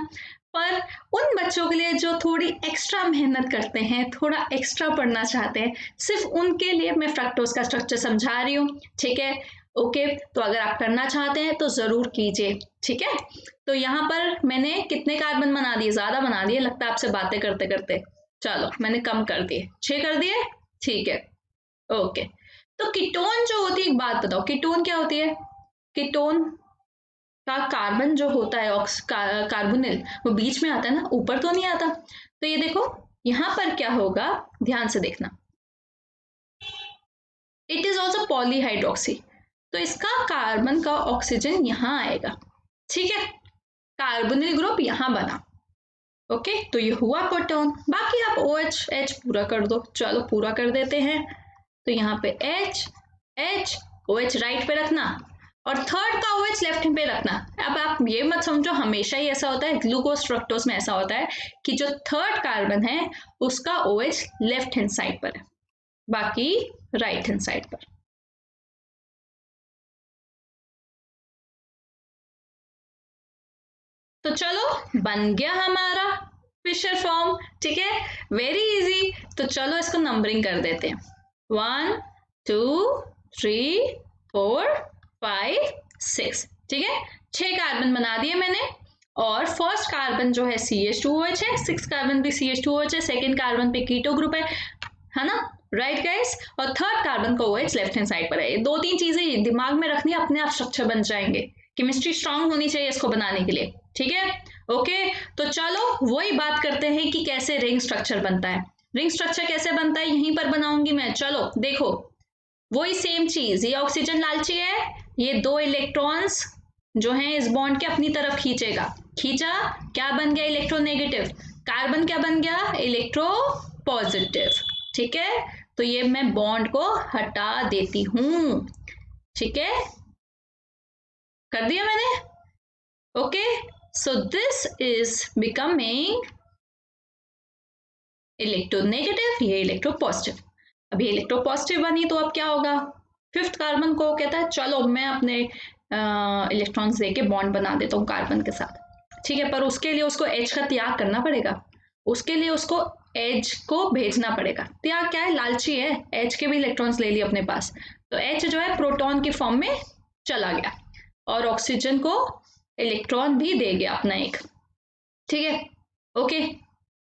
पर उन बच्चों के लिए जो थोड़ी एक्स्ट्रा मेहनत करते हैं, थोड़ा एक्स्ट्रा पढ़ना चाहते हैं, सिर्फ उनके लिए मैं फ्रक्टोज का स्ट्रक्चर समझा रही हूँ, ठीक है। ओके, तो अगर आप करना चाहते हैं तो जरूर कीजिए, ठीक है। तो यहाँ पर मैंने कितने कार्बन बना दिए, ज्यादा बना दिए लगता है आपसे बातें करते करते। चलो मैंने कम कर दिए, 6 कर दिए, ठीक है। ओके, तो कीटोन जो होती है, एक बात बताओ, कीटोन क्या होती है? कीटोन का कार्बन जो होता है कार्बोनिल, वो बीच में आता है ना, ऊपर तो नहीं आता। तो ये देखो यहां पर क्या होगा, ध्यान से देखना, इट इज ऑल्सो पॉलीहाइड्रोक्सी, तो इसका कार्बन का ऑक्सीजन यहां आएगा, ठीक है। कार्बोनिल ग्रुप यहां बना, ओके, तो ये हुआ कीटोन। बाकी आप OH H पूरा कर दो, चलो पूरा कर देते हैं। तो यहाँ पे H H OH राइट पे रखना और थर्ड का OH लेफ्ट हैंड पे रखना। अब आप ये मत समझो हमेशा ही ऐसा होता है, ग्लूकोज फ्रक्टोज में ऐसा होता है कि जो थर्ड कार्बन है उसका OH लेफ्ट हैंड साइड पर है, बाकी राइट हैंड साइड पर। तो चलो बन गया हमारा फिशर फॉर्म, ठीक है, वेरी इजी। तो चलो इसको नंबरिंग कर देते हैं, 1 2 3 4 5 6, ठीक है। 6 कार्बन बना दिए मैंने, और फर्स्ट कार्बन जो है CH2OH है, 6 कार्बन भी CH2OH है, सेकेंड कार्बन पे कीटो ग्रुप है ना, राइट गाइस। और थर्ड कार्बन का OH लेफ्ट हैंड साइड पर है। 2-3 चीजें दिमाग में रखनी, अपने आप स्ट्रक्चर बन जाएंगे। केमिस्ट्री स्ट्रांग होनी चाहिए इसको बनाने के लिए, ठीक है। ओके, तो चलो वही बात करते हैं कि कैसे रिंग स्ट्रक्चर बनता है। रिंग स्ट्रक्चर कैसे बनता है यहीं पर बनाऊंगी मैं, चलो देखो वही सेम चीज। ये ऑक्सीजन लालची है, ये 2 इलेक्ट्रॉन्स जो हैं इस बॉन्ड के अपनी तरफ खींचेगा, खींचा, क्या बन गया, इलेक्ट्रोनेगेटिव। कार्बन क्या बन गया, इलेक्ट्रो पॉजिटिव, ठीक है। तो ये मैं बॉन्ड को हटा देती हूं, ठीक है, कर दिया मैंने। Okay, so this is becoming electronegative, ये इलेक्ट्रोपॉजिटिव। अब ये इलेक्ट्रोपॉजिटिव बनी तो अब क्या होगा, फिफ्थ कार्बन को कहता है चलो मैं अपने इलेक्ट्रॉन्स देके बॉन्ड बना देता हूँ कार्बन के साथ, ठीक है। पर उसके लिए उसको H का त्याग करना पड़ेगा, उसके लिए उसको H को भेजना पड़ेगा। त्याग क्या है, लालची है, H के भी इलेक्ट्रॉन्स ले लिए अपने पास, तो H जो है प्रोटॉन की फॉर्म में चला गया और ऑक्सीजन को इलेक्ट्रॉन भी दे गया अपना एक, ठीक है। ओके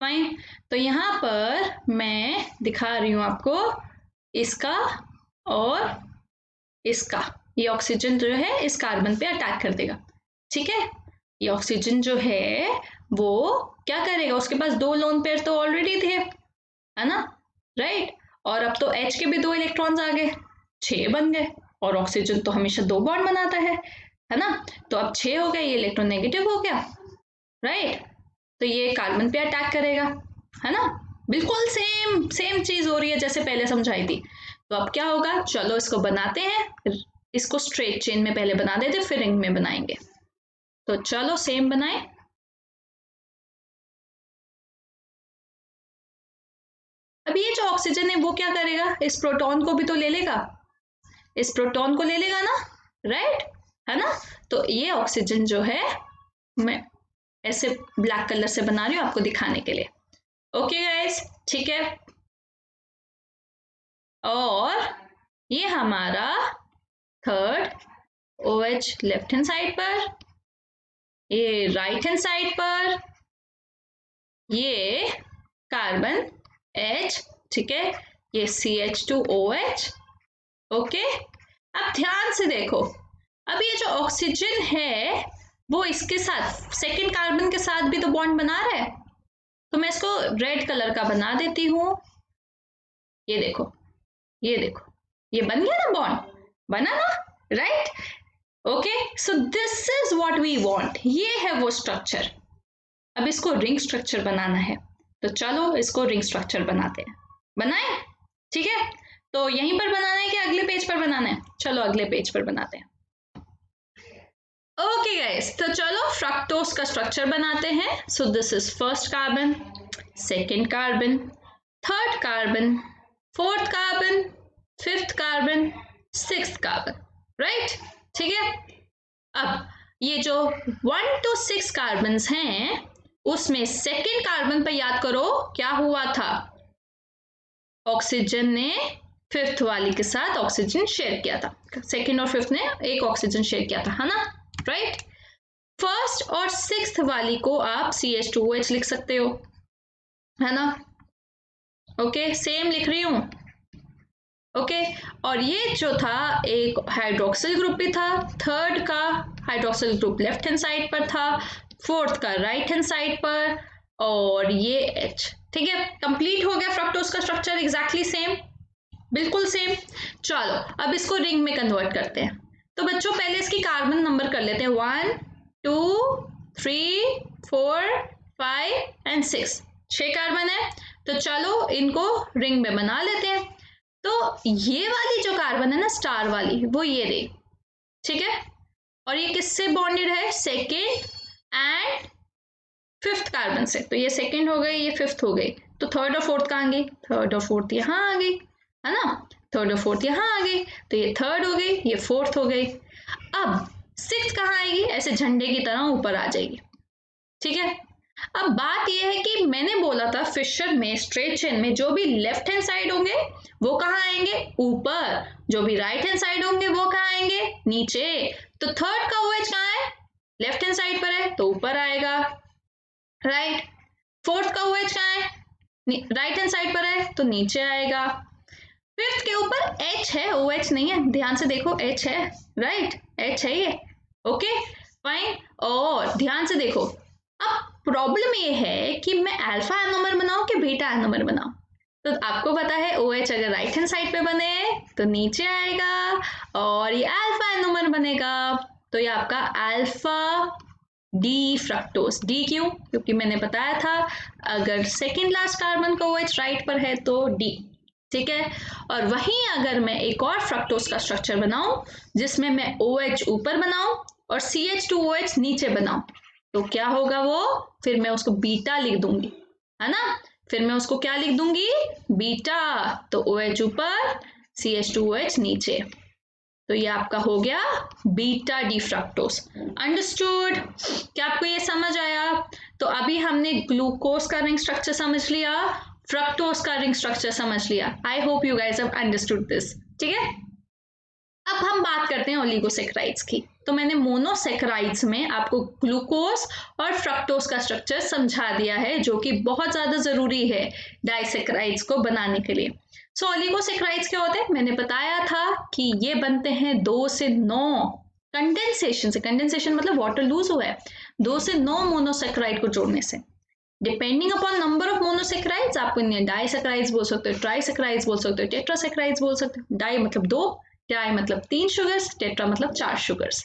फाइन, तो यहाँ पर मैं दिखा रही हूँ आपको इसका और इसका, ये ऑक्सीजन जो है इस कार्बन पे अटैक कर देगा, ठीक है। ये ऑक्सीजन जो है वो क्या करेगा, उसके पास 2 लोन पेयर तो ऑलरेडी थे, है ना, राइट। और अब तो H के भी 2 इलेक्ट्रॉन्स आ गए, 6 बन गए, और ऑक्सीजन तो हमेशा 2 बॉन्ड बनाता है ना। तो अब 6 हो गए, ये इलेक्ट्रोनेगेटिव हो गया, राइट। तो ये कार्बन पे अटैक करेगा, है ना, बिल्कुल सेम चीज हो रही है जैसे पहले समझाई थी। तो अब क्या होगा, चलो इसको बनाते हैं, इसको स्ट्रेट चेन में पहले बना देते फिर रिंग में बनाएंगे। तो चलो सेम बनाए, अब ये जो ऑक्सीजन है वो क्या करेगा, इस प्रोटॉन को भी तो ले लेगा, इस प्रोटॉन को ले लेगा ना, राइट, है ना। तो ये ऑक्सीजन जो है मैं ऐसे ब्लैक कलर से बना रही हूँ आपको दिखाने के लिए, ओके गाइस, ठीक है। और ये हमारा third OH left hand side पर, ये राइट हैंड साइड पर, ये कार्बन H, ठीक है, ये CH2OH, ओके। अब ध्यान से देखो, अब ये जो ऑक्सीजन है वो इसके साथ सेकेंड कार्बन के साथ भी तो बॉन्ड बना रहा है, तो मैं इसको रेड कलर का बना देती हूँ। ये देखो, ये देखो, ये बन गया ना बॉन्ड, बना ना, right. Okay, so this is what we want, ये है वो स्ट्रक्चर। अब इसको रिंग स्ट्रक्चर बनाना है, तो चलो इसको रिंग स्ट्रक्चर बनाते हैं, बनाए, ठीक है। तो यहीं पर बनाना है कि अगले पेज पर बनाना है, चलो अगले पेज पर बनाते हैं। ओके गाइस, तो चलो फ्रक्टोज का स्ट्रक्चर बनाते हैं। So this is first carbon, second carbon, third carbon, fourth carbon, fifth carbon, sixth carbon, right, ठीक है। अब ये जो 1 to 6 कार्बन हैं उसमें सेकेंड कार्बन पर याद करो क्या हुआ था, ऑक्सीजन ने फिफ्थ वाली के साथ ऑक्सीजन शेयर किया था, सेकेंड और फिफ्थ ने एक ऑक्सीजन शेयर किया था, है ना, राइट। फर्स्ट और सिक्स्थ वाली को आप CH2OH लिख सकते हो, है ना, ओके, सेम लिख रही हूं, ओके। और ये जो था एक हाइड्रोक्सिल ग्रुप भी था, थर्ड का hydroxyl group left hand side पर था, फोर्थ का राइट हैंड साइड पर, और ये H, ठीक है, कंप्लीट हो गया फ्रक्टोज का स्ट्रक्चर, एग्जैक्टली सेम, बिल्कुल सेम। चलो अब इसको रिंग में कन्वर्ट करते हैं। तो बच्चों पहले इसकी कार्बन नंबर कर लेते हैं, 1 2 3 4 5 एंड 6, 6 कार्बन है। तो चलो इनको रिंग में बना लेते हैं। तो ये वाली जो कार्बन है ना, स्टार वाली, वो ये रही, ठीक है, और ये किससे बॉन्डेड है, सेकेंड एंड फिफ्थ कार्बन से। तो ये सेकेंड हो गई, ये फिफ्थ हो गई, तो थर्ड और फोर्थ कहाँ गई, थर्ड और फोर्थ यहाँ आ गई, है ना, थर्ड और फोर्थ यहाँ आ गई, तो ये थर्ड हो गई, ये फोर्थ हो गई। अब सिक्स कहाँ आएगी, ऐसे झंडे की तरह ऊपर आ जाएगी, ठीक है। अब बात यह है कि मैंने बोला था फिशर में, स्ट्रेट चेन में जो भी लेफ्ट हैंड साइड होंगे वो कहाँ आएंगे, ऊपर, जो भी राइट हैंड साइड होंगे वो कहाँ आएंगे, नीचे। तो थर्ड का OH कहाँ है, लेफ्ट हैंड साइड पर है, तो ऊपर आएगा, राइट। फोर्थ का OH कहाँ है, राइट हैंड साइड पर है, तो नीचे आएगा। फिफ्थ के ऊपर H है, OH नहीं है, ध्यान से देखो, H है, राइट, H है ये, ओके फाइन। और ध्यान से देखो, अब प्रॉब्लम ये है कि मैं अल्फा एनोमर बनाऊं कि बीटा एनोमर बनाऊं। तो आपको पता है OH अगर राइट हैंड साइड पे बने तो नीचे आएगा, और ये अल्फा एनोमर बनेगा, तो ये आपका अल्फा डी फ्रक्टोज। डी क्यों, क्योंकि मैंने बताया था अगर सेकेंड लास्ट कार्बन का OH राइट पर है तो डी, ठीक है। और वहीं अगर मैं एक और फ्रक्टोज का स्ट्रक्चर बनाऊं जिसमें मैं OH ऊपर बनाऊं और CH2OH नीचे बनाऊं, तो क्या होगा वो, फिर मैं उसको बीटा लिख दूंगी, है ना, फिर मैं उसको क्या लिख दूंगी, बीटा। तो OH ऊपर, CH2OH नीचे, तो ये आपका हो गया बीटा डी फ्रक्टोज। अंडरस्टूड, क्या आपको ये समझ आया। तो अभी हमने ग्लूकोज का रिंग स्ट्रक्चर समझ लिया, फ्रक्टोज का रिंग स्ट्रक्चर समझ लिया। I hope you guys have understood this, ठीक है। अब हम बात करते हैं ओलिगोसेक्राइड्स की। तो मैंने मोनोसेक्राइड्स में आपको ग्लूकोज और फ्रक्टोज का स्ट्रक्चर समझा दिया है, जो कि बहुत ज्यादा जरूरी है डाइसेक्राइड्स को बनाने के लिए। सो ओलिगोसेक्राइड्स क्या होते हैं, मैंने बताया था कि ये बनते हैं 2 से 9 कंडेंसेशन से, कंडेंसेशन मतलब वाटर लूज हुआ है, 2 से 9 मोनोसेक्राइड को जोड़ने से। Depending upon number of monosaccharides आप इन्हें डाइसेक्राइड्स बोल सकते हो, ट्राइसेक्राइड्स बोल सकते हो, टेट्रासेक्राइड्स बोल सकते हो। डाई मतलब 2, डाई मतलब 3 शुगर्स, टेट्रा मतलब 4 शुगर्स।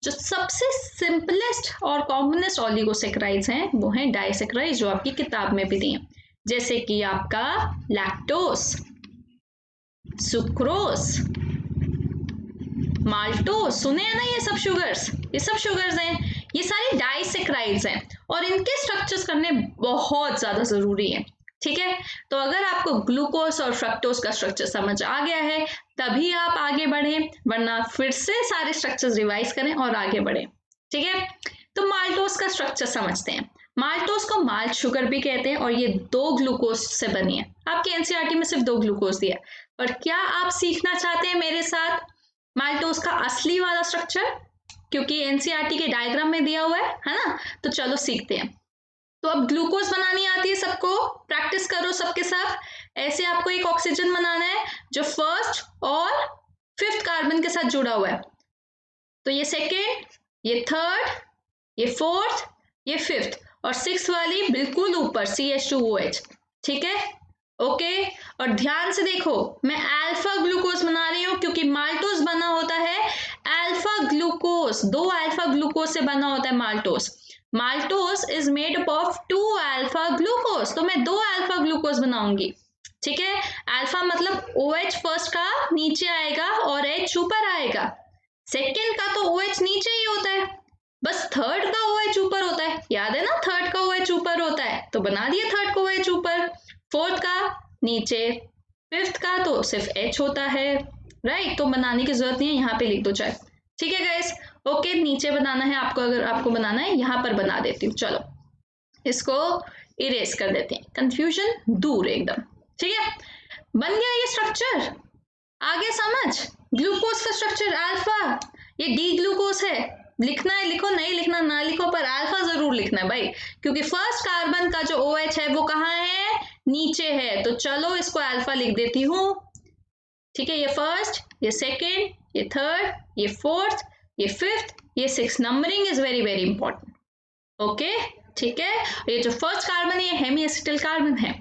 जो सबसे सिंपलेस्ट और कॉमनेस्ट ओलिगोसेक्राइड्स हैं वो हैं डाइसेक्राइड्स, जो आपकी किताब में भी दिए, जैसे कि आपका लैक्टोस, सुक्रोस, माल्टोस, सुने हैं ना ये सब शुगर्स, ये सब शुगर्स हैं, ये सारे डाइसेक्राइड्स हैं और इनके स्ट्रक्चर्स करने बहुत ज्यादा जरूरी है, ठीक है। तो अगर आपको ग्लूकोज और फ्रक्टोज का स्ट्रक्चर समझ आ गया है तभी आप आगे बढ़े, वरना फिर से सारे स्ट्रक्चर्स रिवाइज करें और आगे बढ़े, ठीक है। तो माल्टोज का स्ट्रक्चर समझते हैं। माल्टोज को माल्ट शुगर भी कहते हैं और ये 2 ग्लूकोज से बनी है। आपके एनसीईआरटी में सिर्फ 2 ग्लूकोज दिया, और क्या आप सीखना चाहते हैं मेरे साथ माल्टोज का असली वाला स्ट्रक्चर, क्योंकि एनसीईआरटी के डायग्राम में दिया हुआ है ना, तो चलो सीखते हैं। तो अब ग्लूकोज बनानी आती है सबको, प्रैक्टिस करो सबके साथ। ऐसे आपको एक ऑक्सीजन बनाना है जो फर्स्ट और फिफ्थ कार्बन के साथ जुड़ा हुआ है। तो ये सेकेंड, ये थर्ड, ये फोर्थ, ये फिफ्थ, और सिक्स्थ वाली बिल्कुल ऊपर CH2OH, ठीक है, ओके। और ध्यान से देखो, मैं अल्फा ग्लूकोज बना रही हूं क्योंकि माल्टोज बना होता है अल्फा ग्लूकोज, 2 अल्फा ग्लूकोज से बना होता है maltose. Maltose is made up of 2 alpha glucose, तो मैं 2 अल्फा ग्लूकोज बनाऊंगी, ठीक है। अल्फा मतलब OH फर्स्ट का नीचे आएगा और H ऊपर आएगा, सेकेंड का तो OH नीचे ही होता है, बस थर्ड का OH ऊपर होता है, याद है ना, थर्ड का OH ऊपर होता है तो बना दिया थर्ड का OH ऊपर, फोर्थ का नीचे, फिफ्थ का तो सिर्फ H होता है, राइट। तो बनाने की जरूरत नहीं है, यहाँ पे लिख दो चाहे, ठीक है गाइस, ओके। नीचे बनाना है आपको, अगर आपको बनाना है यहाँ पर बना देती हूँ, चलो इसको इरेज कर देते हैं, कंफ्यूजन दूर एकदम, ठीक है। बन गया ये स्ट्रक्चर, आगे समझ, ग्लूकोज का स्ट्रक्चर अल्फा, ये डी ग्लूकोज है, लिखना है लिखो, नहीं लिखना ना लिखो, पर अल्फा जरूर लिखना है भाई, क्योंकि फर्स्ट कार्बन का जो OH है वो कहाँ है, नीचे है, तो चलो इसको अल्फा लिख देती हूँ। ठीक है, ये फर्स्ट, ये सेकेंड, ये थर्ड, ये फोर्थ, ये फिफ्थ, ये six, numbering is very very important. Okay, ठीक है, ये जो फर्स्ट कार्बन है ये हेमी एसिटिल कार्बन है,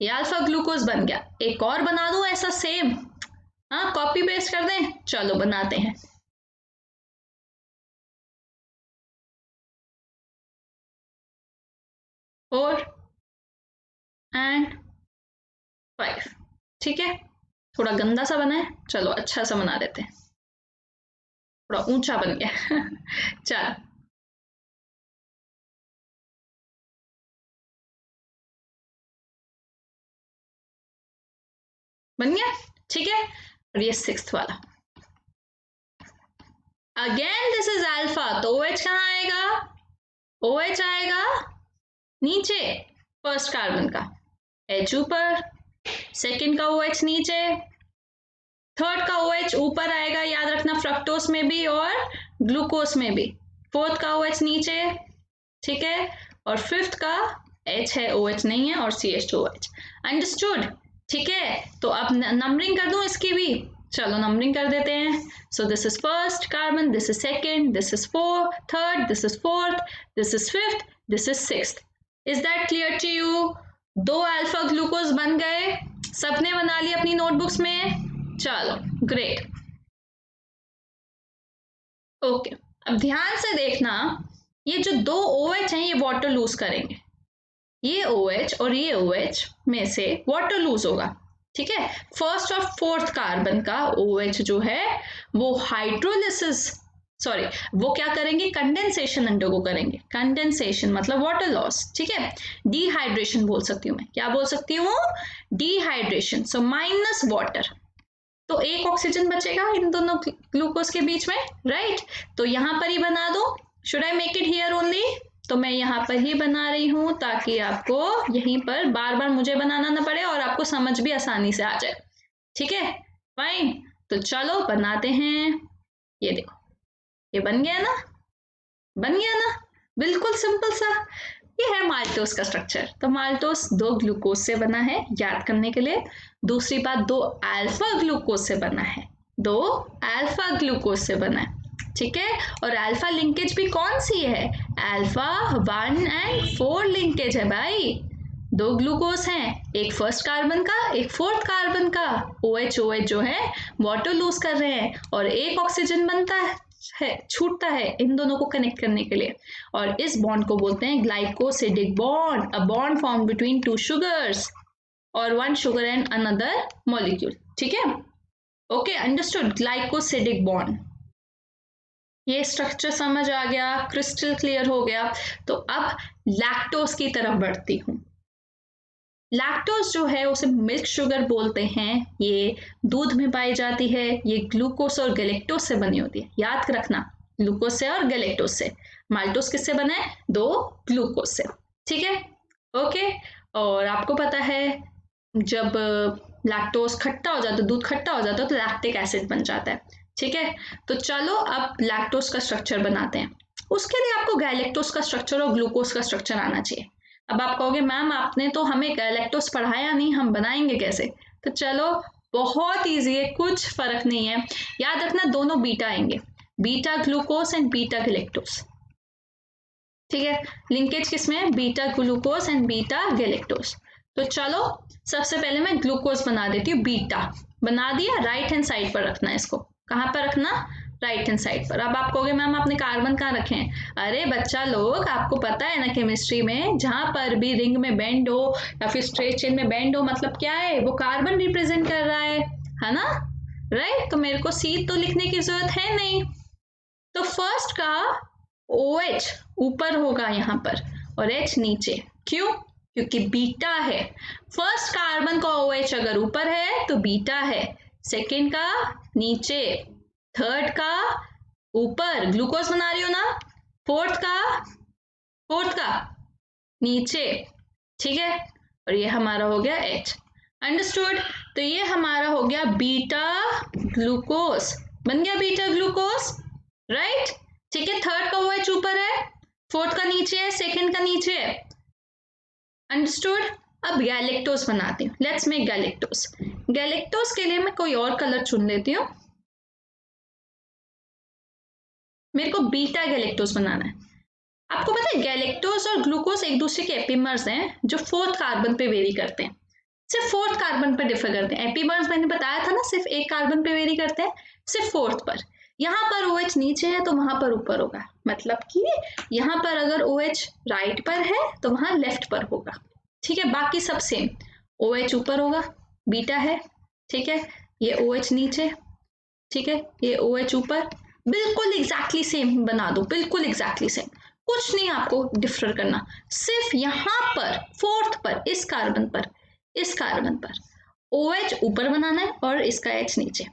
ये अल्फा ग्लूकोज बन गया। एक और बना दूं ऐसा सेम, हाँ कॉपी पेस्ट कर दें, चलो बनाते हैं। फोर एंड फाइव, ठीक है, थोड़ा गंदा सा बना है, चलो अच्छा सा बना देते हैं, थोड़ा ऊंचा बन गया चलो बन गया, ठीक है, और ये सिक्स्थ वाला, अगेन दिस इज अल्फा, तो OH कहाँ आएगा, OH आएगा नीचे, फर्स्ट कार्बन का H ऊपर, सेकेंड का OH नीचे, थर्ड का OH ऊपर आएगा, याद रखना फ्रक्टोज में भी और ग्लूकोज में भी, फोर्थ का OH नीचे, ठीक है, और फिफ्थ का H है, OH नहीं है, और CH2OH, अंडरस्टूड, ठीक है। तो अब नंबरिंग कर दूं इसकी भी, चलो नंबरिंग कर देते हैं। So this is first carbon, this is second, this is third, this is fourth, this is fifth, this is sixth. Is that clear to you? दो अल्फा ग्लूकोज बन गए, सबने बना लिया अपनी नोटबुक्स में, चलो ग्रेट। ओके, अब ध्यान से देखना, ये जो दो OH हैं ये वाटर लूज करेंगे, ये OH और ये OH में से वाटर लूज होगा, ठीक है। फर्स्ट और फोर्थ कार्बन का OH जो है वो हाइड्रोलिसिस, सॉरी वो क्या करेंगे, कंडेंसेशन अंडरगो करेंगे, कंडेंसेशन मतलब वाटर लॉस, ठीक है, डिहाइड्रेशन बोल सकती हूँ मैं, क्या बोल सकती हूँ, डिहाइड्रेशन, सो माइनस वाटर, तो एक ऑक्सीजन बचेगा इन दोनों ग्लूकोज के बीच में, राइट। तो यहां पर ही बना दो, should I make it here only, तो मैं यहाँ पर ही बना रही हूं ताकि आपको यहीं पर बार बार मुझे बनाना ना पड़े और आपको समझ भी आसानी से आ जाए, ठीक है, फाइन। तो चलो बनाते हैं, ये देखो ये बन गया ना, बन गया ना, बिल्कुल सिंपल सा। ये है माल्टोस का स्ट्रक्चर, तो माल्टोस दो ग्लूकोज से बना है, याद करने के लिए। दूसरी बात, दो अल्फा ग्लूकोज से बना है, दो अल्फा ग्लूकोज से बना है, ठीक है। और अल्फा लिंकेज भी कौन सी है, अल्फा 1 और 4 लिंकेज है भाई, दो ग्लूकोज हैं, एक फर्स्ट कार्बन का एक फोर्थ कार्बन का, OH जो है वाटर लूज कर रहे हैं, और एक ऑक्सीजन बनता है छूटता है इन दोनों को कनेक्ट करने के लिए, और इस बॉन्ड को बोलते हैं glycosidic bond, a bond form between two sugars और one sugar and another molecule, ठीक है, ओके अंडरस्टूड, ग्लाइकोसिडिक बॉन्ड। ये स्ट्रक्चर समझ आ गया, क्रिस्टल क्लियर हो गया। तो अब लैक्टोज की तरफ बढ़ती हूँ। लैक्टोज जो है उसे मिल्क शुगर बोलते हैं, ये दूध में पाई जाती है, ये ग्लूकोज और गैलेक्टोज से बनी होती है, याद रखना ग्लूकोज से और गैलेक्टोज से। माल्टोज किससे बना है, दो ग्लूकोज से, ठीक है, ओके। और आपको पता है जब लैक्टोज खट्टा हो जाता है, दूध खट्टा हो जाता है, तो लैक्टिक एसिड बन जाता है, ठीक है। तो चलो अब लैक्टोज का स्ट्रक्चर बनाते हैं, उसके लिए आपको गैलेक्टोज का स्ट्रक्चर और ग्लूकोज का स्ट्रक्चर आना चाहिए। अब आप कहोगे मैम आपने तो हमें गैलेक्टोज पढ़ाया नहीं, हम बनाएंगे कैसे, तो चलो बहुत ईजी है, कुछ फर्क नहीं है, याद रखना दोनों बीटा आएंगे, beta glucose and beta galactose, ठीक है। लिंकेज किसमें है, beta glucose and beta galactose. तो चलो सबसे पहले मैं ग्लूकोज बना देती हूँ, बीटा बना दिया, राइट हैंड साइड पर रखना है इसको, कहाँ पर रखना, राइट हैंड साइड पर। अब आप कहोगे मैम आपने कार्बन कहाँ रखे हैं, अरे बच्चा लोग आपको पता है ना केमिस्ट्री में जहां पर भी रिंग में बेंड हो या फिर स्ट्रेट चेन में बेंड हो, मतलब क्या है, वो कार्बन रिप्रेजेंट कर रहा है ना, राइट। तो मेरे को सी तो लिखने की जरूरत है नहीं, तो फर्स्ट का OH ऊपर होगा यहाँ पर और H नीचे, क्यों, क्योंकि बीटा है, फर्स्ट कार्बन का OH अगर ऊपर है तो बीटा है, सेकेंड का नीचे, थर्ड का ऊपर, ग्लूकोज बना रही हो ना, फोर्थ का नीचे, ठीक है, और ये हमारा हो गया H, अंडरस्टूड। तो ये हमारा हो गया बीटा ग्लूकोज, बन गया बीटा ग्लूकोज, राइट। ठीक है, थर्ड का OH ऊपर है, फोर्थ का नीचे है, सेकंड का नीचे है, अंडरस्टूड। अब गैलेक्टोज बनाती हूँ, लेट्स मेक गैलेक्टोज। गैलेक्टोज के लिए मैं कोई और कलर चुन लेती हूँ, मेरे को बीटा गैलेक्टोज बनाना है। आपको पता है गैलेक्टोज और ग्लूकोज एक दूसरे के एपीमर्स हैं जो फोर्थ कार्बन पे वेरी करते हैं, सिर्फ फोर्थ कार्बन पर डिफर करते हैं। एपीमर्स मैंने बताया था ना, सिर्फ एक कार्बन पे वेरी करते हैं, सिर्फ फोर्थ पर। यहाँ पर OH नीचे है तो वहां पर ऊपर होगा, मतलब कि यहाँ पर अगर OH राइट पर है तो वहां लेफ्ट पर होगा, ठीक है। बाकी सब सेम, OH ऊपर होगा, बीटा है, ठीक है, ये OH नीचे, ठीक है, ये OH ऊपर, बिल्कुल एग्जैक्टली सेम बना दो, बिल्कुल एग्जैक्टली सेम, कुछ नहीं आपको डिफर करना, सिर्फ यहाँ पर फोर्थ पर, इस कार्बन पर, इस कार्बन पर OH ऊपर बनाना है और इसका H नीचे,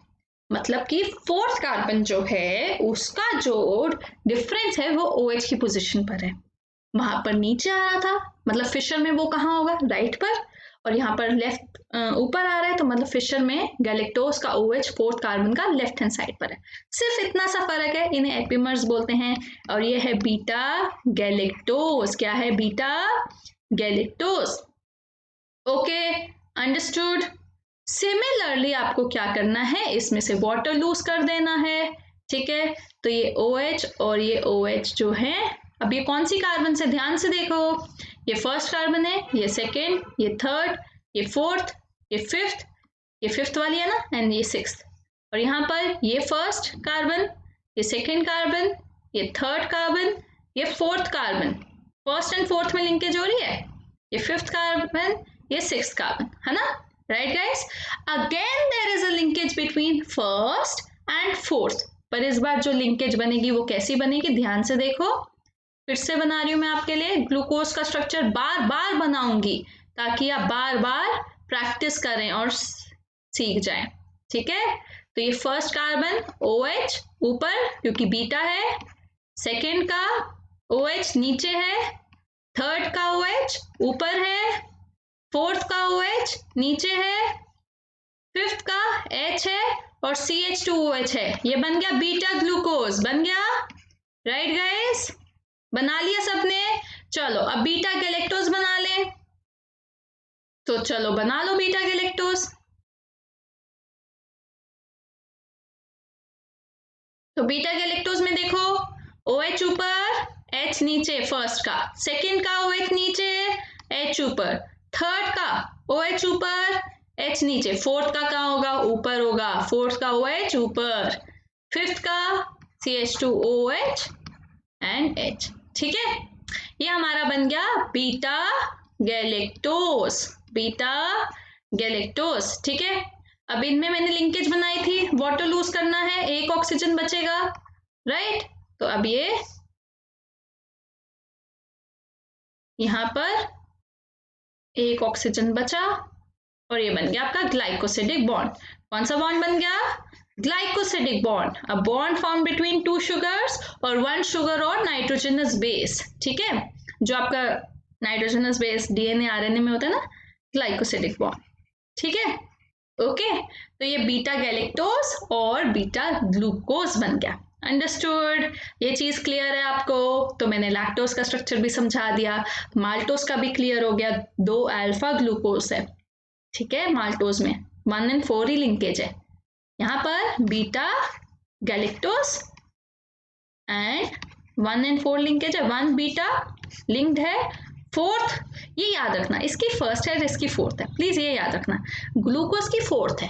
मतलब कि फोर्थ कार्बन जो है उसका जो डिफरेंस है वो OH की पोजीशन पर है, वहां पर नीचे आ रहा था, मतलब फिशर में वो कहाँ होगा, राइट पर, और यहाँ पर लेफ्ट ऊपर आ रहा है, तो मतलब फिशर में गैलेक्टोज का OH फोर्थ कार्बन का लेफ्ट हैंड साइड पर है, सिर्फ इतना सा फर्क है, इन्हें एपीमर्स बोलते हैं। और ये है बीटा गैलेक्टोज, क्या है, beta galactose, okay, understood. Similarly आपको क्या करना है, इसमें से वाटर लूज कर देना है, ठीक है। तो ये OH और ये OH जो है, अब ये कौन सी कार्बन से, ध्यान से देखो, ये फर्स्ट कार्बन है, ये सेकेंड, ये थर्ड, ये फोर्थ, ये फिफ्थ वाली है ना, एंड ये सिक्स्थ, और यहाँ पर ये फर्स्ट कार्बन, ये सेकेंड कार्बन, ये थर्ड कार्बन, ये fourth carbon, first and fourth में लिंकेज हो रही है, ये फिफ्थ कार्बन, ये सिक्स्थ कार्बन, है ना, right guys. Again there is a linkage between first and fourth, पर इस बार जो लिंकेज बनेगी वो कैसी बनेगी, ध्यान से देखो, फिर से बना रही हूं मैं आपके लिए, ग्लूकोज का स्ट्रक्चर बार बार बनाऊंगी ताकि आप बार बार प्रैक्टिस करें और सीख जाएं, ठीक है। तो ये फर्स्ट कार्बन OH ऊपर क्योंकि बीटा है, सेकेंड का OH नीचे है, थर्ड का OH ऊपर है, फोर्थ का OH नीचे है, फिफ्थ का H है और CH2OH है, ये बन गया बीटा ग्लूकोज, बन गया, राइट गाइस, बना लिया सबने। चलो अब बीटा गैलेक्टोज बना ले, तो चलो बना लो बीटा गैलेक्टोज। तो बीटा गैलेक्टोज में देखो, OH ऊपर, H नीचे फर्स्ट का, सेकेंड का OH नीचे, H ऊपर, थर्ड का OH ऊपर, H नीचे, फोर्थ का कहाँ होगा, ऊपर होगा, फोर्थ का OH ऊपर, फिफ्थ का CH2OH एंड H, ठीक है। ये हमारा बन गया बीटा गैलेक्टोज, बीटा गैलेक्टोज, ठीक है। अब इनमें मैंने लिंकेज बनाई थी, वाटर लूज करना है, एक ऑक्सीजन बचेगा, राइट। तो अब ये यहां पर एक ऑक्सीजन बचा और ये बन गया आपका ग्लाइकोसिडिक बॉन्ड। कौन सा बॉन्ड बन गया, glycosidic bond, a bond form between two sugars और वन शुगर और नाइट्रोजनस बेस, ठीक है, जो आपका नाइट्रोजनस बेस DNA RNA में होता है ना, ग्लाइकोसिडिक बॉन्ड, ठीक है, ओके। तो ये बीटा गैलेक्टोज और बीटा ग्लूकोज बन गया, अंडरस्टूड, ये चीज क्लियर है आपको। तो मैंने लैक्टोज का स्ट्रक्चर भी समझा दिया, माल्टोज का भी क्लियर हो गया, 2 अल्फा ग्लूकोज है, ठीक है, माल्टोज में 1 and 4 ही लिंकेज है, यहाँ पर beta galactose and 1 and 4 linkage है, 1 बीटा लिंक्ड है, फोर्थ, ये याद रखना, इसकी फर्स्ट है इसकी फोर्थ है, प्लीज ये याद रखना, ग्लूकोज की फोर्थ है,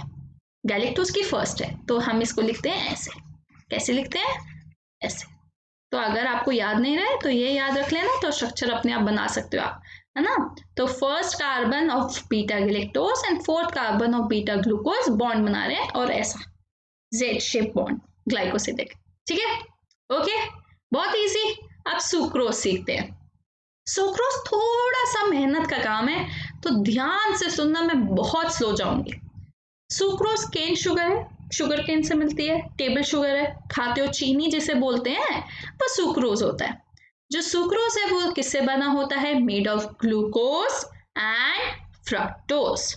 गैलेक्टोज की फर्स्ट है, तो हम इसको लिखते हैं ऐसे, कैसे लिखते हैं, ऐसे। तो अगर आपको याद नहीं रहे तो ये याद रख लेना, तो स्ट्रक्चर अपने आप बना सकते हो आप, है ना। तो first carbon of beta galactose and fourth carbon of beta glucose bond बना रहे हैं, और ऐसा Z शेप बॉन्ड ग्लाइकोसिडिक, ठीक है, ओके, बहुत इजी। अब सुक्रोज सीखते हैं। सुक्रोज थोड़ा सा मेहनत का काम है, तो ध्यान से सुनना, मैं बहुत स्लो जाऊंगी। सुक्रोज केन शुगर है, शुगर केन से मिलती है, टेबल शुगर है, खाते हो चीनी जिसे बोलते हैं, वो सुक्रोज होता है। जो सुक्रोज है वो किससे बना होता है, made of glucose and fructose,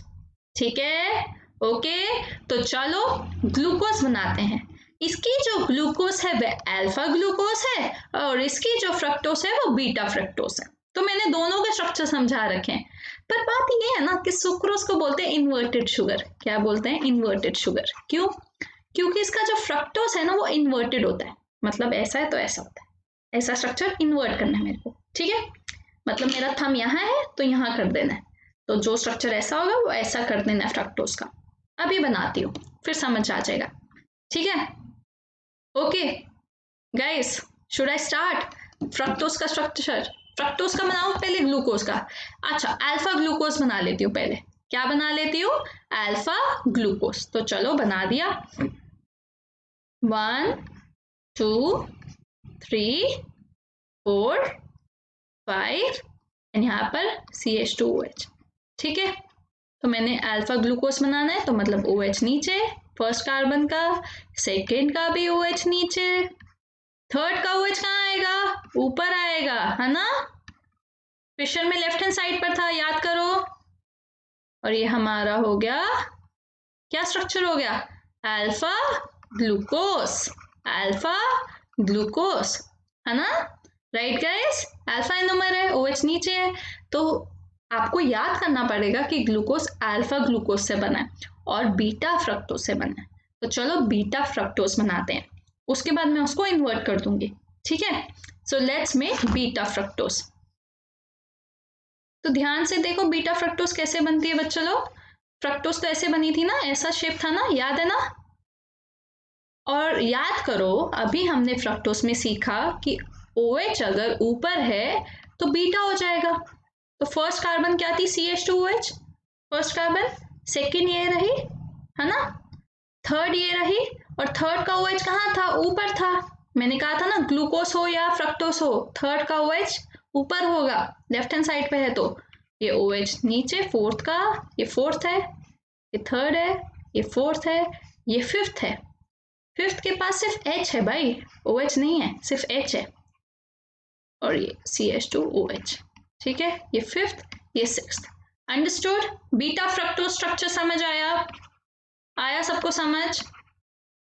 ठीक है, ओके, तो चलो ग्लूकोज बनाते हैं। इसकी जो ग्लूकोज है वह अल्फा ग्लूकोज है और इसकी जो फ्रक्टोज है वो बीटा फ्रक्टोज है। तो मैंने दोनों के स्ट्रक्चर समझा रखे हैं, पर बात ये है ना कि सुक्रोज को बोलते हैं इन्वर्टेड शुगर। क्या बोलते हैं? Inverted sugar. क्यों? क्योंकि इसका जो फ्रक्टोज है ना वो इन्वर्टेड होता है, मतलब ऐसा है तो ऐसा होता है, ऐसा स्ट्रक्चर इन्वर्ट करना है मेरे को, ठीक है। मतलब मेरा थंब यहाँ है तो यहाँ कर देना है, तो जो स्ट्रक्चर ऐसा होगा वो ऐसा कर देना है फ्रक्टोज का। अभी बनाती हूँ फिर समझ आ जाएगा, ठीक है। Okay guys, should I start? Fructose का स्ट्रक्चर, फ्रक्टोज का बनाओ पहले ग्लूकोज का। अच्छा, अल्फा ग्लूकोज बना लेती हूँ पहले। क्या बना लेती हूँ? Alpha glucose. तो चलो बना दिया। 1 2 3 4 5 एंड यहाँ पर CH2OH, ठीक है। तो मैंने अल्फा ग्लूकोज बनाना है तो मतलब OH नीचे फर्स्ट कार्बन का, सेकेंड का भी OH नीचे, थर्ड का OH कहाँ आएगा? ऊपर आएगा, है ना। फिशर में लेफ्ट हैंड साइड पर था, याद करो। और ये हमारा हो गया, क्या स्ट्रक्चर हो गया? अल्फा ग्लूकोज, अल्फा ग्लूकोज, है ना। राइट गाइस, अल्फा एनोमर है, OH नीचे है, तो आपको याद करना पड़ेगा कि ग्लूकोज अल्फा ग्लूकोज से बना है और बीटा फ्रक्टोज से बना है। तो चलो बीटा फ्रक्टोज बनाते हैं, उसके बाद मैं उसको इन्वर्ट कर दूंगी, ठीक है। So let's make beta fructose. तो ध्यान से देखो बीटा फ्रक्टोज कैसे बनती है बच्चों लोग। फ्रक्टोज तो ऐसे बनी थी ना, ऐसा शेप था ना, याद है ना। और याद करो अभी हमने फ्रक्टोज में सीखा कि OH अगर ऊपर है तो बीटा हो जाएगा। तो फर्स्ट कार्बन क्या थी? CH2OH फर्स्ट कार्बन, सेकेंड ये रही, है ना, थर्ड ये रही, और थर्ड का OH कहाँ था? ऊपर था। मैंने कहा था ना ग्लूकोज हो या फ्रक्टोज हो, थर्ड का OH ऊपर होगा, लेफ्ट हैंड साइड पे है, तो ये OH नीचे फोर्थ का, ये फोर्थ है, ये थर्ड है, ये फोर्थ है, ये फिफ्थ है। फिफ्थ के पास सिर्फ H है भाई, OH नहीं है, सिर्फ H है, और ये CH2OH, ठीक है। ये फिफ्थ, ये sixth. Understood? Beta fructose structure समझ आया? आया सबको समझ?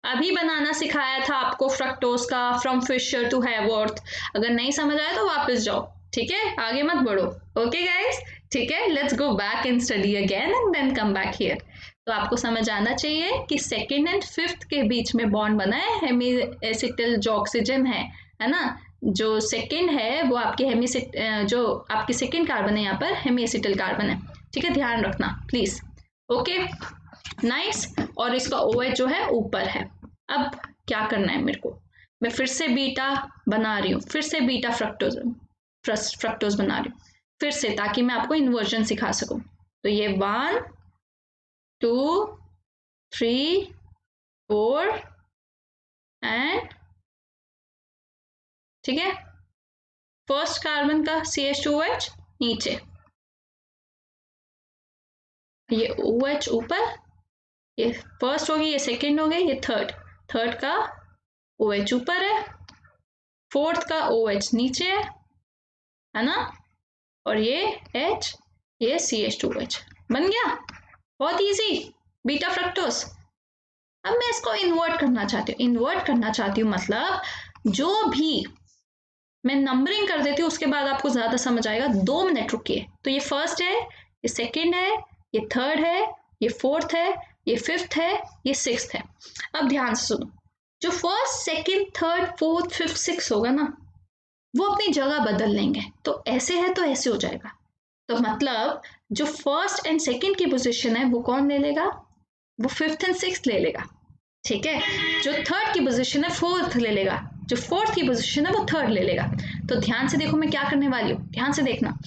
अभी बनाना सिखाया था आपको फ्रक्टोज का, फ्रॉम फिशर टू हैवर्थ। अगर नहीं समझ आया तो वापस जाओ, ठीक है, आगे मत बढ़ो। ओके गाइस, ठीक है, let's go back and study again and then come back here. तो आपको समझ आना चाहिए कि सेकेंड एंड फिफ्थ के बीच में बॉन्ड बना है, हेमी एसिटिल जो ऑक्सीजन है ना। जो सेकेंड है वो आपके जो आपकी सेकेंड कार्बन है यहाँ पर हेमी एसिटिल कार्बन है, ठीक है, ध्यान रखना प्लीज। Okay nice. और इसका OH जो है ऊपर है। अब क्या करना है मेरे को, मैं फिर से बीटा बना रही हूँ, फिर से बीटा फ्रक्टोज बना रही हूँ फिर से, ताकि मैं आपको इन्वर्जन सिखा सकूं। तो ये 1 2 3 4 एंड, ठीक है, फर्स्ट कार्बन का CH2OH नीचे, ये OH ऊपर, ये फर्स्ट हो गई, ये सेकेंड हो गई, ये थर्ड, थर्ड का OH ऊपर है, फोर्थ का OH नीचे है ना, और ये H, ये CH2OH बन गया। बहुत इजी, बीटा फ्रक्टोज। अब मैं इसको इन्वर्ट करना चाहती हूँ, इन्वर्ट करना चाहती हूँ मतलब जो भी मैं नंबरिंग कर देती हूँ उसके बाद आपको ज्यादा समझ आएगा। 2 मिनट रुकिए। तो ये फर्स्ट है, ये सेकेंड है, ये थर्ड है, ये फोर्थ है, ये फिफ्थ है, ये सिक्स्थ है। अब ध्यान से सुनो, जो first second third fourth fifth six होगा ना वो अपनी जगह बदल लेंगे, तो ऐसे है तो ऐसे हो जाएगा। तो मतलब जो फर्स्ट एंड सेकेंड की पोजीशन है वो कौन ले लेगा? वो फिफ्थ एंड सिक्स्थ ले लेगा, ठीक है। जो थर्ड की पोजीशन है फोर्थ ले लेगा, जो फोर्थ की पोजीशन है वो थर्ड ले लेगा। तो ध्यान से देखो मैं क्या करने वाली हूँ, ध्यान से देखना।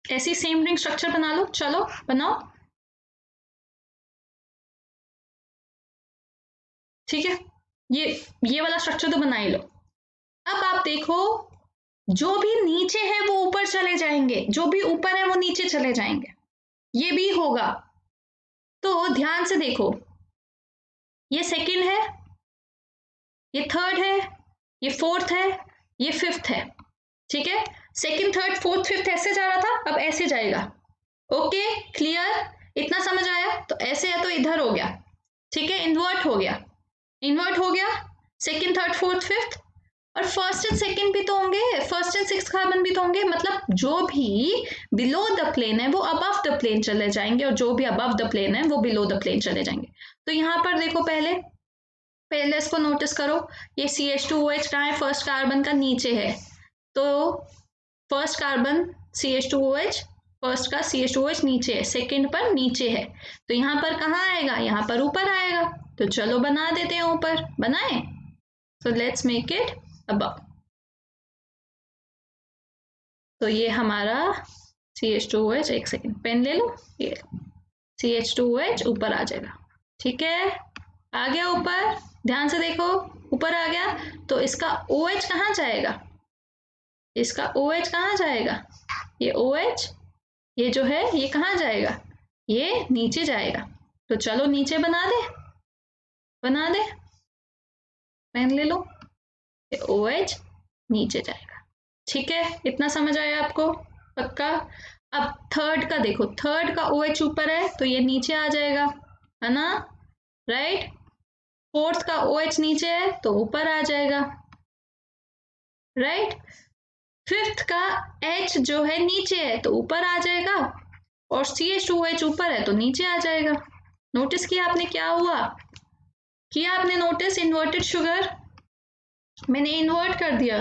ऐसी सेम रिंग स्ट्रक्चर बना लो, चलो बनाओ, ठीक है। ये वाला स्ट्रक्चर तो बना ही लो। अब आप देखो जो भी नीचे है वो ऊपर चले जाएंगे, जो भी ऊपर है वो नीचे चले जाएंगे, ये भी होगा। तो ध्यान से देखो, ये सेकंड है, ये थर्ड है, ये फोर्थ है, ये फिफ्थ है, ठीक है। सेकंड, थर्ड, फोर्थ, फिफ्थ ऐसे जा रहा था, अब ऐसे जाएगा। ओके, क्लियर, इतना समझ आया? तो ऐसे है तो इधर हो गया, ठीक है, इन्वर्ट हो गया, इन्वर्ट हो गया, सेकंड, थर्ड, फोर्थ, फिफ्थ, और फर्स्ट एंड सेकंड भी तो होंगे, फर्स्ट एंड सिक्स्थ कार्बन भी तो होंगे, मतलब जो भी बिलो द प्लेन है वो अबव द प्लेन चले जाएंगे, और जो भी अबव द प्लेन है वो बिलो द प्लेन चले जाएंगे। तो यहाँ पर देखो, पहले पहले इसको नोटिस करो, ये CH2OH कहाँ है? फर्स्ट कार्बन का नीचे है, तो फर्स्ट कार्बन CH2OH, फर्स्ट का CH2OH नीचे है, सेकंड पर नीचे है, तो यहाँ पर कहाँ आएगा? यहाँ पर ऊपर आएगा। तो चलो बना देते हैं ऊपर, बनाए। So let's make it above. तो ये हमारा CH2OH, एक सेकेंड पेन ले लो, ये CH2OH ऊपर आ जाएगा, ठीक है, आ गया ऊपर, ध्यान से देखो, ऊपर आ गया। तो इसका OH कहाँ जाएगा? इसका OH कहाँ जाएगा? ये OH, ये जो है ये कहाँ जाएगा? ये नीचे जाएगा। तो चलो नीचे बना दे, बना दे, पेन ले लो, ये OH नीचे जाएगा, ठीक है, इतना समझ आया आपको? पक्का? अब थर्ड का देखो, थर्ड का OH ऊपर है तो ये नीचे आ जाएगा, है ना, राइट। फोर्थ का OH नीचे है तो ऊपर आ जाएगा, राइट। फिफ्थ का H जो है नीचे है तो ऊपर आ जाएगा, और CH2OH ऊपर है तो नीचे आ जाएगा। नोटिस किया आपने क्या हुआ? किया आपने नोटिस? इन्वर्टेड शुगर मैंने इन्वर्ट कर दिया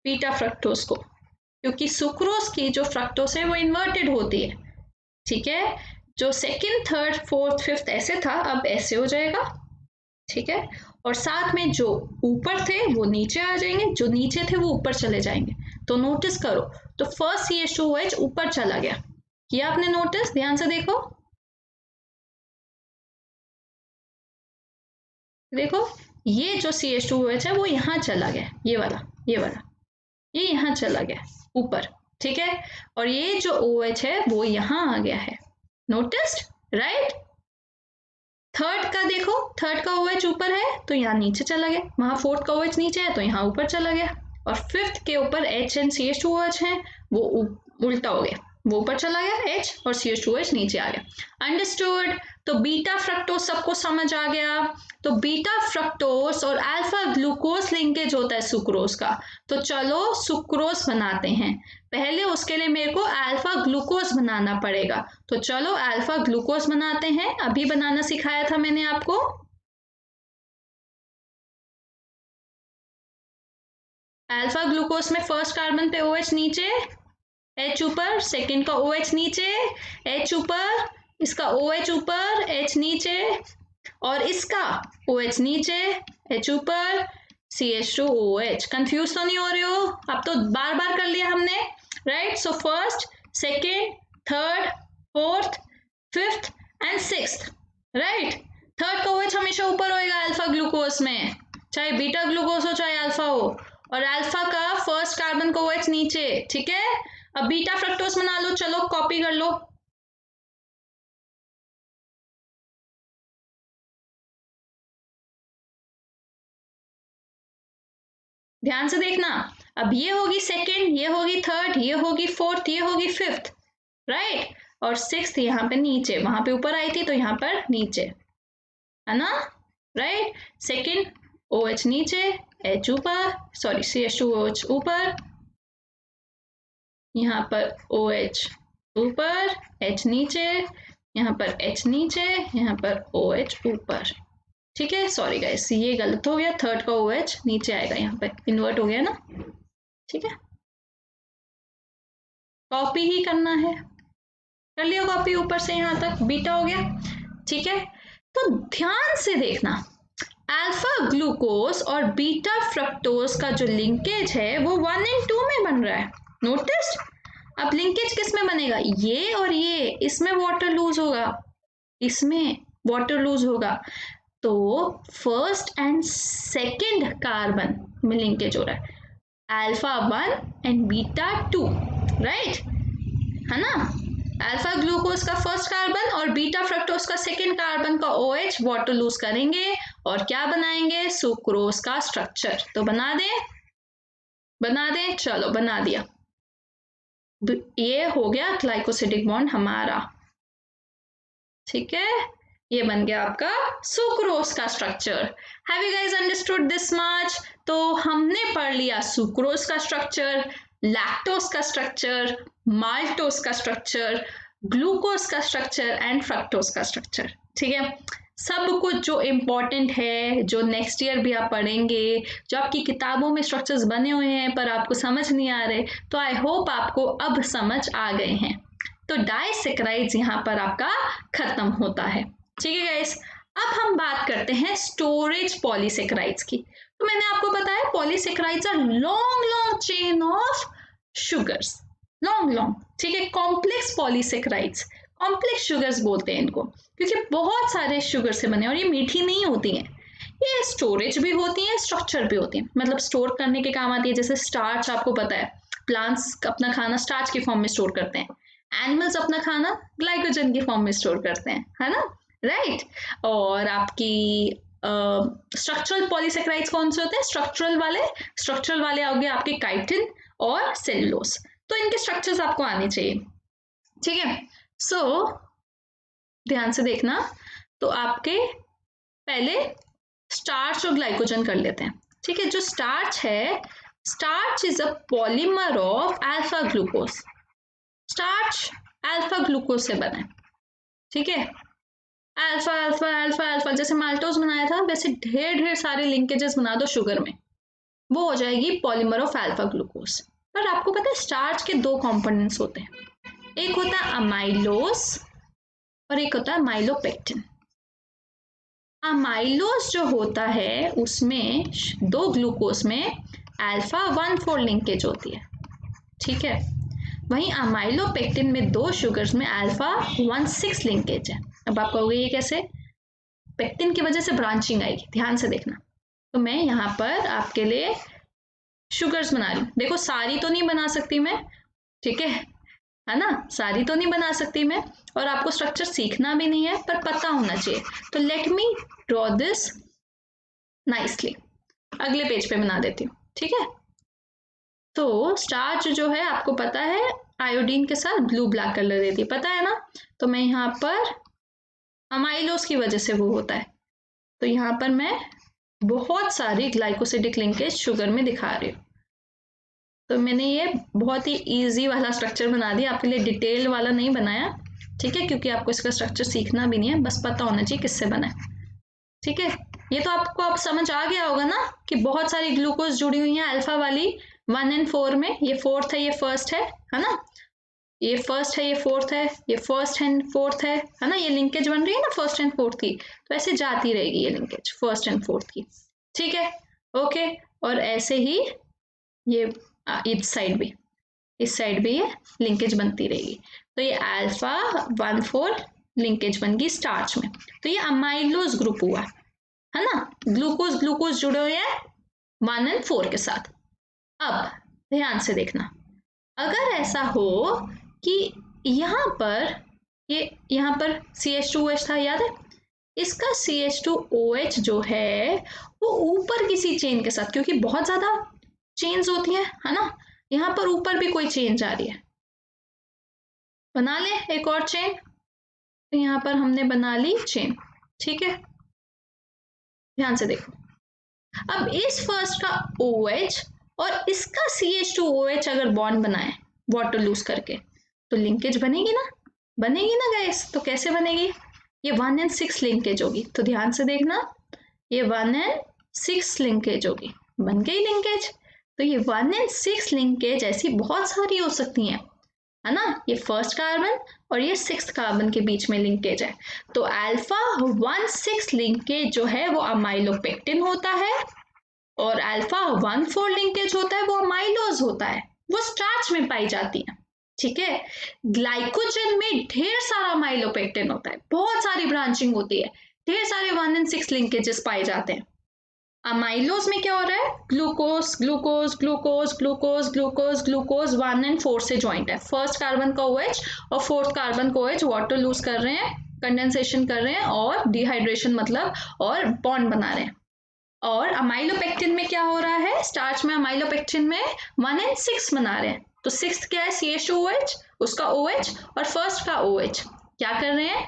बीटा फ्रक्टोज को, क्योंकि सुक्रोज की जो फ्रक्टोज है वो इन्वर्टेड होती है, ठीक है। जो सेकंड, थर्ड, फोर्थ, फिफ्थ ऐसे था, अब ऐसे हो जाएगा, ठीक है, और साथ में जो ऊपर थे वो नीचे आ जाएंगे, जो नीचे थे वो ऊपर चले जाएंगे। तो नोटिस करो, तो फर्स्ट CH2OH ऊपर चला गया, किया आपने नोटिस? ध्यान से देखो, देखो ये जो CH2OH है वो यहाँ चला गया, ये वाला, ये वाला, ये यहाँ चला गया ऊपर, ठीक है, और ये जो OH है वो यहाँ आ गया है, नोटिस्ड, राइट। थर्ड का देखो, थर्ड का OH ऊपर है तो यहाँ नीचे चला गया, वहां फोर्थ का OH नीचे है तो यहाँ ऊपर चला गया, और फिफ्थ के ऊपर H एंड CH2OH है वो उल्टा हो गया, वो ऊपर चला गया H, और CH2OH नीचे आ गया। अंडरस्टूड? तो बीटा फ्रक्टोज सबको समझ आ गया। तो बीटा फ्रक्टोज और अल्फा ग्लूकोज लिंकेज होता है सुक्रोज का। तो चलो सुक्रोज बनाते हैं, पहले उसके लिए मेरे को अल्फा ग्लूकोज बनाना पड़ेगा। तो चलो अल्फा ग्लूकोज बनाते हैं, अभी बनाना सिखाया था मैंने आपको। अल्फा ग्लूकोज में फर्स्ट कार्बन पे OH नीचे, H ऊपर, सेकंड का OH नीचे, H ऊपर, इसका OH ऊपर, H नीचे, और इसका OH नीचे, H ऊपर, CH2OH। कंफ्यूज तो नहीं हो रहे हो? अब तो बार बार कर लिया हमने, right. So first, second, third, fourth, fifth and sixth, right. Third का OH हमेशा ऊपर होएगा अल्फा ग्लूकोज में, चाहे बीटा ग्लूकोज हो चाहे अल्फा हो, और अल्फा का फर्स्ट कार्बन का OH नीचे, ठीक है। अब बीटा फ्रक्टोज बना लो, चलो कॉपी कर लो। ध्यान से देखना, अब ये होगी सेकंड, ये होगी थर्ड, ये होगी फोर्थ, ये होगी फिफ्थ, राइट, और सिक्स्थ यहाँ पे नीचे, वहां पे ऊपर आई थी तो यहाँ पर नीचे, है ना, राइट। सेकंड OH नीचे, H ऊपर, सॉरी CH2OH ऊपर, यहाँ पर OH ऊपर, H नीचे, यहाँ पर H नीचे, यहाँ पर OH ऊपर, ठीक है। सॉरी गाइस, ये गलत हो गया, थर्ड का OH नीचे आएगा, यहाँ पे इन्वर्ट हो गया ना, ठीक है। कॉपी ही करना है, कर लियो कॉपी ऊपर से यहाँ तक, बीटा हो गया, ठीक है। तो ध्यान से देखना, अल्फा ग्लूकोज और बीटा फ्रक्टोज का जो लिंकेज है वो 1 and 2 में बन रहा है, नोटिस। अब लिंकेज किस में बनेगा? ये और ये, इसमें वाटर लूज होगा, इसमें वाटर लूज होगा, तो फर्स्ट एंड सेकंड कार्बन में लिंकेज हो रहा है, अल्फा 1 एंड बीटा 2, राइट, है ना। अल्फा ग्लूकोज का फर्स्ट कार्बन और बीटा फ्रक्टोज का सेकंड कार्बन का OH वाटर लूज करेंगे और क्या बनाएंगे? सुक्रोज का स्ट्रक्चर। तो बना दें, बना दें, चलो बना दिया। ये हो गया ग्लाइकोसिडिक बॉन्ड हमारा, ठीक है, ये बन गया आपका सुक्रोज का structure. Have you guys understood this much? तो हमने पढ़ लिया सुक्रोज का स्ट्रक्चर, लैक्टोज का स्ट्रक्चर, माल्टोज का स्ट्रक्चर, ग्लूकोज का स्ट्रक्चर एंड फ्रक्टोज का स्ट्रक्चर, ठीक है। सब कुछ जो इम्पोर्टेंट है, जो नेक्स्ट ईयर भी आप पढ़ेंगे, जो आपकी किताबों में स्ट्रक्चर्स बने हुए हैं पर आपको समझ नहीं आ रहे, तो आई होप आपको अब समझ आ गए हैं। तो डाइसैकेराइड्स यहाँ पर आपका खत्म होता है, ठीक है गाइस। अब हम बात करते हैं स्टोरेज पॉलीसेकेराइड्स की। तो मैंने आपको बताया polysaccharides are long long chain of sugars, long, ठीक है। कॉम्प्लेक्स पॉलीसेकेराइड्स, कॉम्प्लेक्स शुगर्स बोलते हैं इनको, क्योंकि बहुत सारे शुगर से बने और ये मीठी नहीं होती हैं। ये स्टोरेज भी होती हैं, स्ट्रक्चर भी होती हैं, मतलब स्टोर करने के काम आती है। जैसे स्टार्च, आपको पता है प्लांट्स अपना खाना स्टार्च की फॉर्म में स्टोर करते हैं, एनिमल्स अपना खाना ग्लाइकोजन की फॉर्म में स्टोर करते हैं, है ना, राइट। और आपकी स्ट्रक्चरल पॉलीसेकेराइड्स कौन से होते हैं? स्ट्रक्चरल वाले हो गए आपके काइटिन और सेलुलोज। तो इनके स्ट्रक्चर्स आपको आने चाहिए, ठीक है। सो ध्यान से देखना। तो आपके पहले स्टार्च और ग्लाइकोजन कर लेते हैं, ठीक है। जो स्टार्च है, starch is a polymer of alpha glucose. Starch alpha glucose से बना है, ठीक है। अल्फा अल्फा अल्फा अल्फा, जैसे माल्टोज बनाया था वैसे ढेर ढेर सारे लिंकेजेस बना दो शुगर में, वो हो जाएगी पॉलीमर ऑफ अल्फा ग्लूकोज। पर आपको पता है स्टार्च के दो कंपोनेंट्स होते हैं, एक होता है अमाइलोज और एक होता है माइलोपेक्टिन। अमाइलोज जो होता है उसमें दो ग्लूकोज में अल्फा 1,4 लिंकेज होती है, ठीक है। वहीं अमाइलोपेक्टिन में दो शुगर्स में अल्फा 1,6 लिंकेज है। अब आप कहोगे ये कैसे? पेक्टिन की वजह से ब्रांचिंग आएगी, ध्यान से देखना। तो मैं यहाँ पर आपके लिए शुगर्स बना रही हूँ, देखो सारी तो नहीं बना सकती मैं, ठीक है ना, सारी तो नहीं बना सकती मैं, और आपको स्ट्रक्चर सीखना भी नहीं है पर पता होना चाहिए। तो let me draw this nicely, अगले पेज पे बना देती हूँ, ठीक है। तो स्टार्च जो है आपको पता है आयोडीन के साथ ब्लू ब्लैक कलर देती है, पता है ना। तो मैं यहाँ पर अमाइलोज की वजह से वो होता है, तो यहाँ पर मैं बहुत सारी ग्लाइकोसिडिक लिंकेज शुगर में दिखा रही हूँ। तो मैंने ये बहुत ही इजी वाला स्ट्रक्चर बना दिया, आपके लिए डिटेल वाला नहीं बनाया, ठीक है, क्योंकि आपको इसका स्ट्रक्चर सीखना भी नहीं है, बस पता होना चाहिए किससे बना है, ठीक है। ये तो आपको अब समझ आ गया होगा ना कि बहुत सारी ग्लूकोज जुड़ी हुई हैं अल्फा वाली 1 and 4 में, ये फोर्थ है, ये फर्स्ट है ना, ये फर्स्ट है, ये फोर्थ है, ये फर्स्ट एंड फोर्थ है ना, ये लिंकेज बन रही है ना फर्स्ट एंड फोर्थ की, तो ऐसे जाती रहेगी ये लिंकेज फर्स्ट एंड फोर्थ की, ठीक है, ओके। और ऐसे ही ये इस साइड भी ये लिंकेज बनती रहेगी। तो ये अल्फा 1,4 लिंकेज बन गई स्टार्च में, तो ये अमाइलोज ग्रुप हुआ, है ना, ग्लूकोज जुड़े हुए हैं 1 and 4 के साथ। अब ध्यान से देखना, अगर ऐसा हो कि यहाँ पर CH2OH था, याद है, इसका CH2OH जो है वो ऊपर किसी चेन के साथ, क्योंकि बहुत ज्यादा चेन्स होती है ना, यहाँ पर ऊपर भी कोई चेन जा रही है, बना ले एक और चेन। तो यहाँ पर हमने बना ली चेन, ठीक है, ध्यान से देखो। अब इस फर्स्ट का OH और इसका CH2OH अगर बॉन्ड बनाए वाटर लूज करके, तो लिंकेज बनेगी ना गाइस। तो कैसे बनेगी? ये 1 and 6 लिंकेज होगी, तो ध्यान से देखना, ये 1 and 6 लिंकेज होगी, बन गई लिंकेज। तो ये 1 and 6 लिंकेज ऐसी बहुत सारी हो सकती हैं, है ना, ये फर्स्ट कार्बन और ये 6th कार्बन के बीच में लिंकेज है। तो अल्फा 1,6 लिंकेज जो है वो अमाइलोपेक्टिन होता है, और अल्फा 1,4 लिंकेज होता है वो अमाइलोज होता है, वो स्टार्च में पाई जाती है, ठीक है। ग्लाइकोजन में ढेर सारा अमाइलोपेक्टिन होता है, बहुत सारी ब्रांचिंग होती है, ढेर सारे 1 and 6 लिंकेजेस पाए जाते हैं। अमाइलोज में क्या हो रहा है? Glucose glucose glucose glucose glucose glucose 1 and 4 से ज्वाइंट है, फर्स्ट कार्बन का OH और फोर्थ कार्बन का OH वाटर लूज कर रहे हैं, कंडेंसेशन कर रहे हैं और डिहाइड्रेशन मतलब और बॉन्ड बना रहे हैं, और अमाइलोपेक्टिन में क्या हो रहा है, स्टार्च में अमाइलोपेक्टिन में 1 and 6 बना रहे हैं, तो 6th क्या है, CH2OH, उसका OH, और फर्स्ट का OH क्या कर रहे हैं,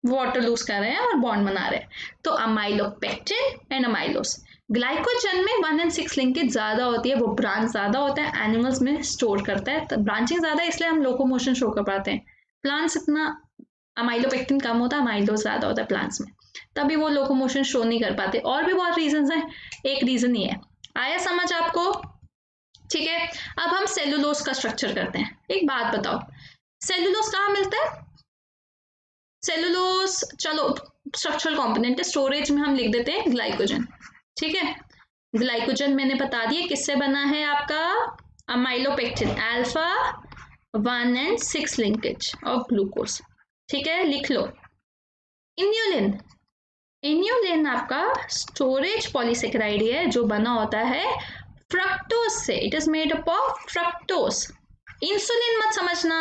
वाटर लूज कर रहे हैं और बॉन्ड बना रहे हैं। तो अमाइलोपेक्टिन एंड अमाइलोस। ग्लाइकोजन में 1 and 6 लिंकेज ज्यादा होती है, वो ब्रांच ज्यादा होता है, एनिमल्स में स्टोर करता है, तो ब्रांचिंग ज्यादा है, इसलिए हम लोकोमोशन शो कर पाते हैं। प्लांट्स इतना अमाइलोपेक्टिन कम होता है, अमाइलोस ज्यादा होता है प्लांट्स में, तभी वो लोकोमोशन शो नहीं कर पाते। और भी बहुत रीजंस हैं, एक रीजन ही है। आया समझ आपको? ठीक है, अब हम सेलुलोज का स्ट्रक्चर करते हैं। एक बात बताओ, सेलुलोज कहाँ मिलता है? सेलुलोज चलो स्ट्रक्चरल कंपोनेंट है, स्टोरेज में हम लिख देते हैं ग्लाइकोजन। ठीक है, ग्लाइकोजन मैंने बता दिया किससे बना है आपका, amylopectin, alpha 1 and 6 linkage of glucose. ठीक है, लिख लो। इन्यूलिन, इन्यूलिन आपका स्टोरेज पॉलीसेकेराइड है जो बना होता है फ्रक्टोज से, it is made up of fructose. Insulin मत समझना,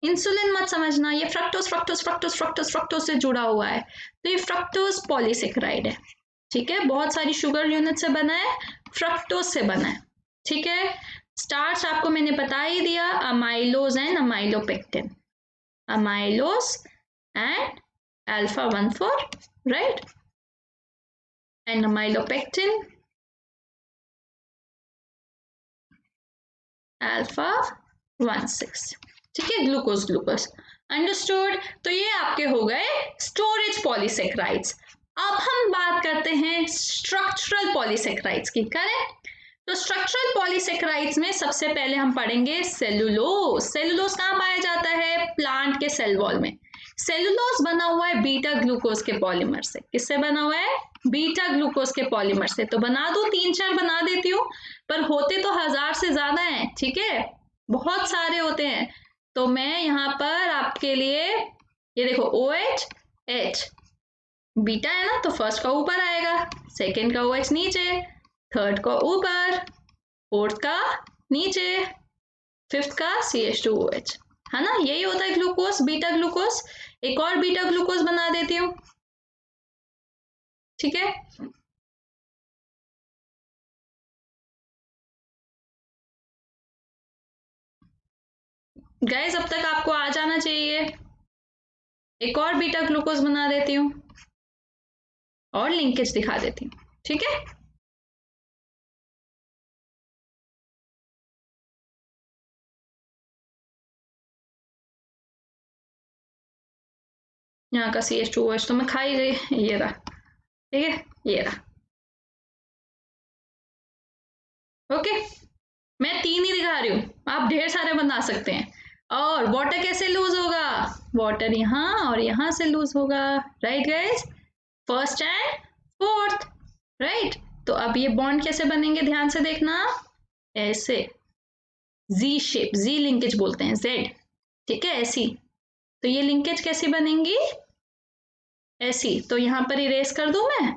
इंसुलिन मत समझना, ये fructose fructose fructose fructose fructose से जुड़ा हुआ है, तो ये फ्रक्टोज पॉलीसेकेराइड है। ठीक है, बहुत सारी शुगर यूनिट से बना है, फ्रक्टोज से बना है। ठीक है, स्टार्च आपको मैंने बता ही दिया, amylose and amylopectin, amylose and alpha 1,4, right, and amylopectin alpha 1,6। ठीक है, ग्लूकोज ग्लूकोज, अंडरस्टूड। तो ये आपके हो गए स्टोरेज पॉलीसेक्राइड्स। अब हम बात करते हैं स्ट्रक्चरल पॉलीसेक्राइड्स की, करें? तो स्ट्रक्चरल पॉलीसेक्राइड्स में सबसे पहले हम पढ़ेंगे सेलुलोज। सेलुलोज कहाँ पाया जाता है? प्लांट के सेल वॉल में। सेलुलोज बना हुआ है बीटा ग्लूकोज के पॉलीमर से। किससे बना हुआ है? बीटा ग्लूकोज के पॉलीमर से। तो बना दो, 3-4 बना देती हूँ, पर होते तो 1000 से ज्यादा हैं। ठीक है, बहुत सारे होते हैं, तो मैं यहाँ पर आपके लिए ये देखो OH H, बीटा है ना, तो फर्स्ट का ऊपर आएगा, सेकेंड का OH नीचे, थर्ड का ऊपर, फोर्थ का नीचे, फिफ्थ का CH2OH, है ना, यही होता है ग्लूकोज, बीटा ग्लूकोज। एक और बीटा ग्लूकोज बना देती हूँ। ठीक है, गाइस अब तक आपको आ जाना चाहिए। एक और बीटा ग्लूकोज बना देती हूँ और लिंकेज दिखा देती हूँ। ठीक है, यहाँ का CH2OH तो मैं खा ही गई, ये रहा। ठीक है, ये रहा। ओके, मैं 3 ही दिखा रही हूँ, आप ढेर सारे बना सकते हैं। और वाटर कैसे लूज होगा? वाटर यहाँ और यहाँ से लूज होगा, right guys, first and fourth, right. तो अब ये बॉन्ड कैसे बनेंगे, ध्यान से देखना, ऐसे जी शेप, जी लिंकेज बोलते हैं, जेड। ठीक है, ऐसी। तो ये लिंकेज कैसी बनेंगी? ऐसी। तो यहाँ पर इरेज कर दूं मैं,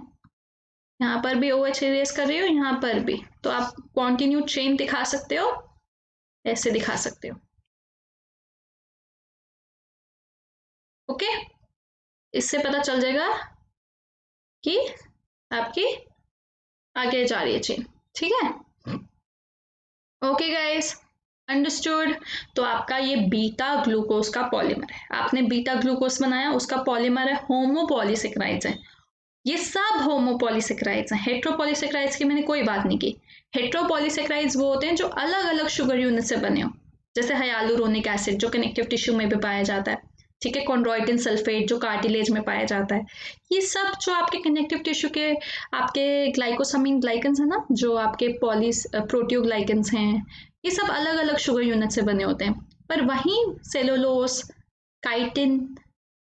यहाँ पर भी OH इरेज कर रही हूँ, यहाँ पर भी। तो आप कॉन्टिन्यू चेन दिखा सकते हो, ऐसे दिखा सकते हो। ओके, इससे पता चल जाएगा कि आपकी आगे जा रही है चेन। ठीक है, ओके गाइस, अंडरस्टूड। तो आपका ये बीटा ग्लूकोज का पॉलीमर है, आपने बीटा ग्लूकोज बनाया, उसका पॉलीमर है होमोपॉलीसेकेराइड्स है। ये सब होमोपॉलीसेकेराइड्स हैं, हेट्रोपॉलीसेकेराइड्स की मैंने कोई बात नहीं की। हेट्रोपॉलीसेकेराइड्स वो होते हैं जो अलग अलग शुगर यूनिट से बने हो, जैसे हाइलुरोनिक एसिड जो कनेक्टिव टिश्यू में भी पाया जाता है। ठीक है, कॉन्ड्रोइटिन सल्फेट जो कार्टिलेज में पाया जाता है। ये सब जो आपके कनेक्टिव टिश्यू के आपके ग्लाइकोसामिन ग्लाइकन्स है ना, जो आपके प्रोटियोग्लाइकन्स हैं, ये सब अलग अलग शुगर यूनिट से बने होते हैं। पर वहीं सेलुलोज, काइटिन,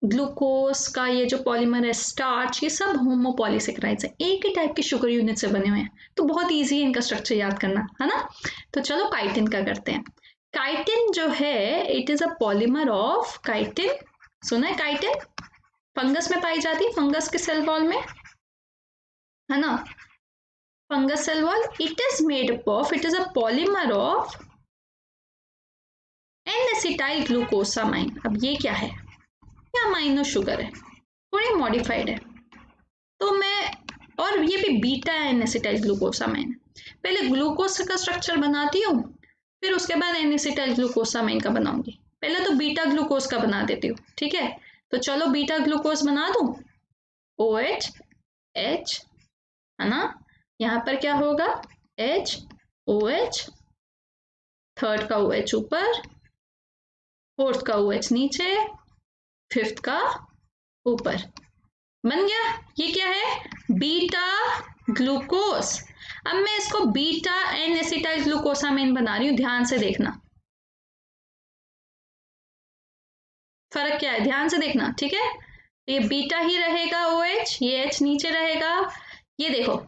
ग्लूकोज का ये जो पॉलीमर है, स्टार्च, ये सब होमोपॉलीसेकेराइड्स है, एक ही टाइप के शुगर यूनिट से बने हुए हैं। तो बहुत इजी है इनका स्ट्रक्चर याद करना, है ना। तो चलो काइटिन का करते हैं। काइटिन जो है, it is a polymer of chitin. सुना है काइटिन? फंगस में पाई जाती है, फंगस के सेल वॉल में, है ना, fungus cell wall. It is made up of, it is a polymer of N acetyl glucosamine. अब ये क्या है? ये अमाइनो शुगर है, थोड़ी मॉडिफाइड है। तो मैं, और और ये भी बीटा एन एसिटाइल ग्लूकोसामाइन। पहले ग्लूकोज का स्ट्रक्चर बनाती हूँ, फिर उसके बाद एन एसिटाइल ग्लूकोसामाइन का बनाऊंगी। पहले तो बीटा ग्लूकोज का बना देती हूँ, ठीक है। तो चलो बीटा ग्लूकोज बना दूं। OH H है ना, यहाँ पर क्या होगा H OH, थर्ड का OH ऊपर, फोर्थ का OH नीचे, फिफ्थ का ऊपर, बन गया। ये क्या है, बीटा ग्लूकोज। अब मैं इसको बीटा एन एसिटाइल ग्लूकोसामाइन बना रही हूँ, ध्यान से देखना फर्क क्या है, ध्यान से देखना, ठीक है। ये बीटा ही रहेगा OH, ये H नीचे रहेगा। ये देखो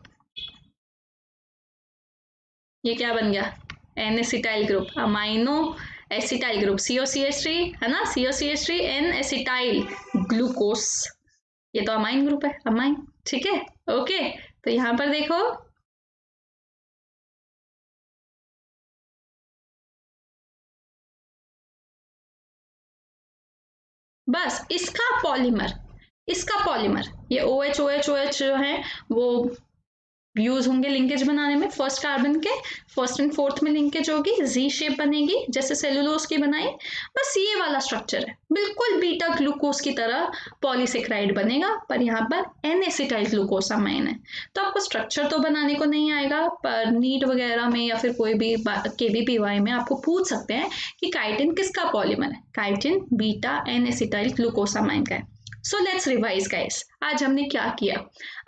ये क्या बन गया, N acetyl group, amino acetyl group, COCH3 है ना, COCH3 एन एसिटाइल ग्लूकोस। ये तो अमाइन ग्रुप है, अमाइन, ठीक है। ओके, तो यहां पर देखो बस इसका पॉलीमर ये OH जो है वो यूज होंगे लिंकेज बनाने में। फर्स्ट कार्बन के फर्स्ट एंड फोर्थ में लिंकेज होगी, जी शेप बनेगी जैसे सेलुलोज की बनाई। बस ये वाला स्ट्रक्चर है, बिल्कुल बीटा ग्लूकोज की तरह पॉलीसेक्राइड बनेगा, पर यहाँ पर एन एसिटाइल ग्लूकोसामाइन है। तो आपको स्ट्रक्चर तो बनाने को नहीं आएगा, पर नीट वगैरह में या फिर कोई भी KVPY में आपको पूछ सकते हैं कि काइटिन किसका पॉलीमर है। Chitin beta N acetyl glucosamine का है। सो लेट्स रिवाइज गाइस, आज हमने क्या किया,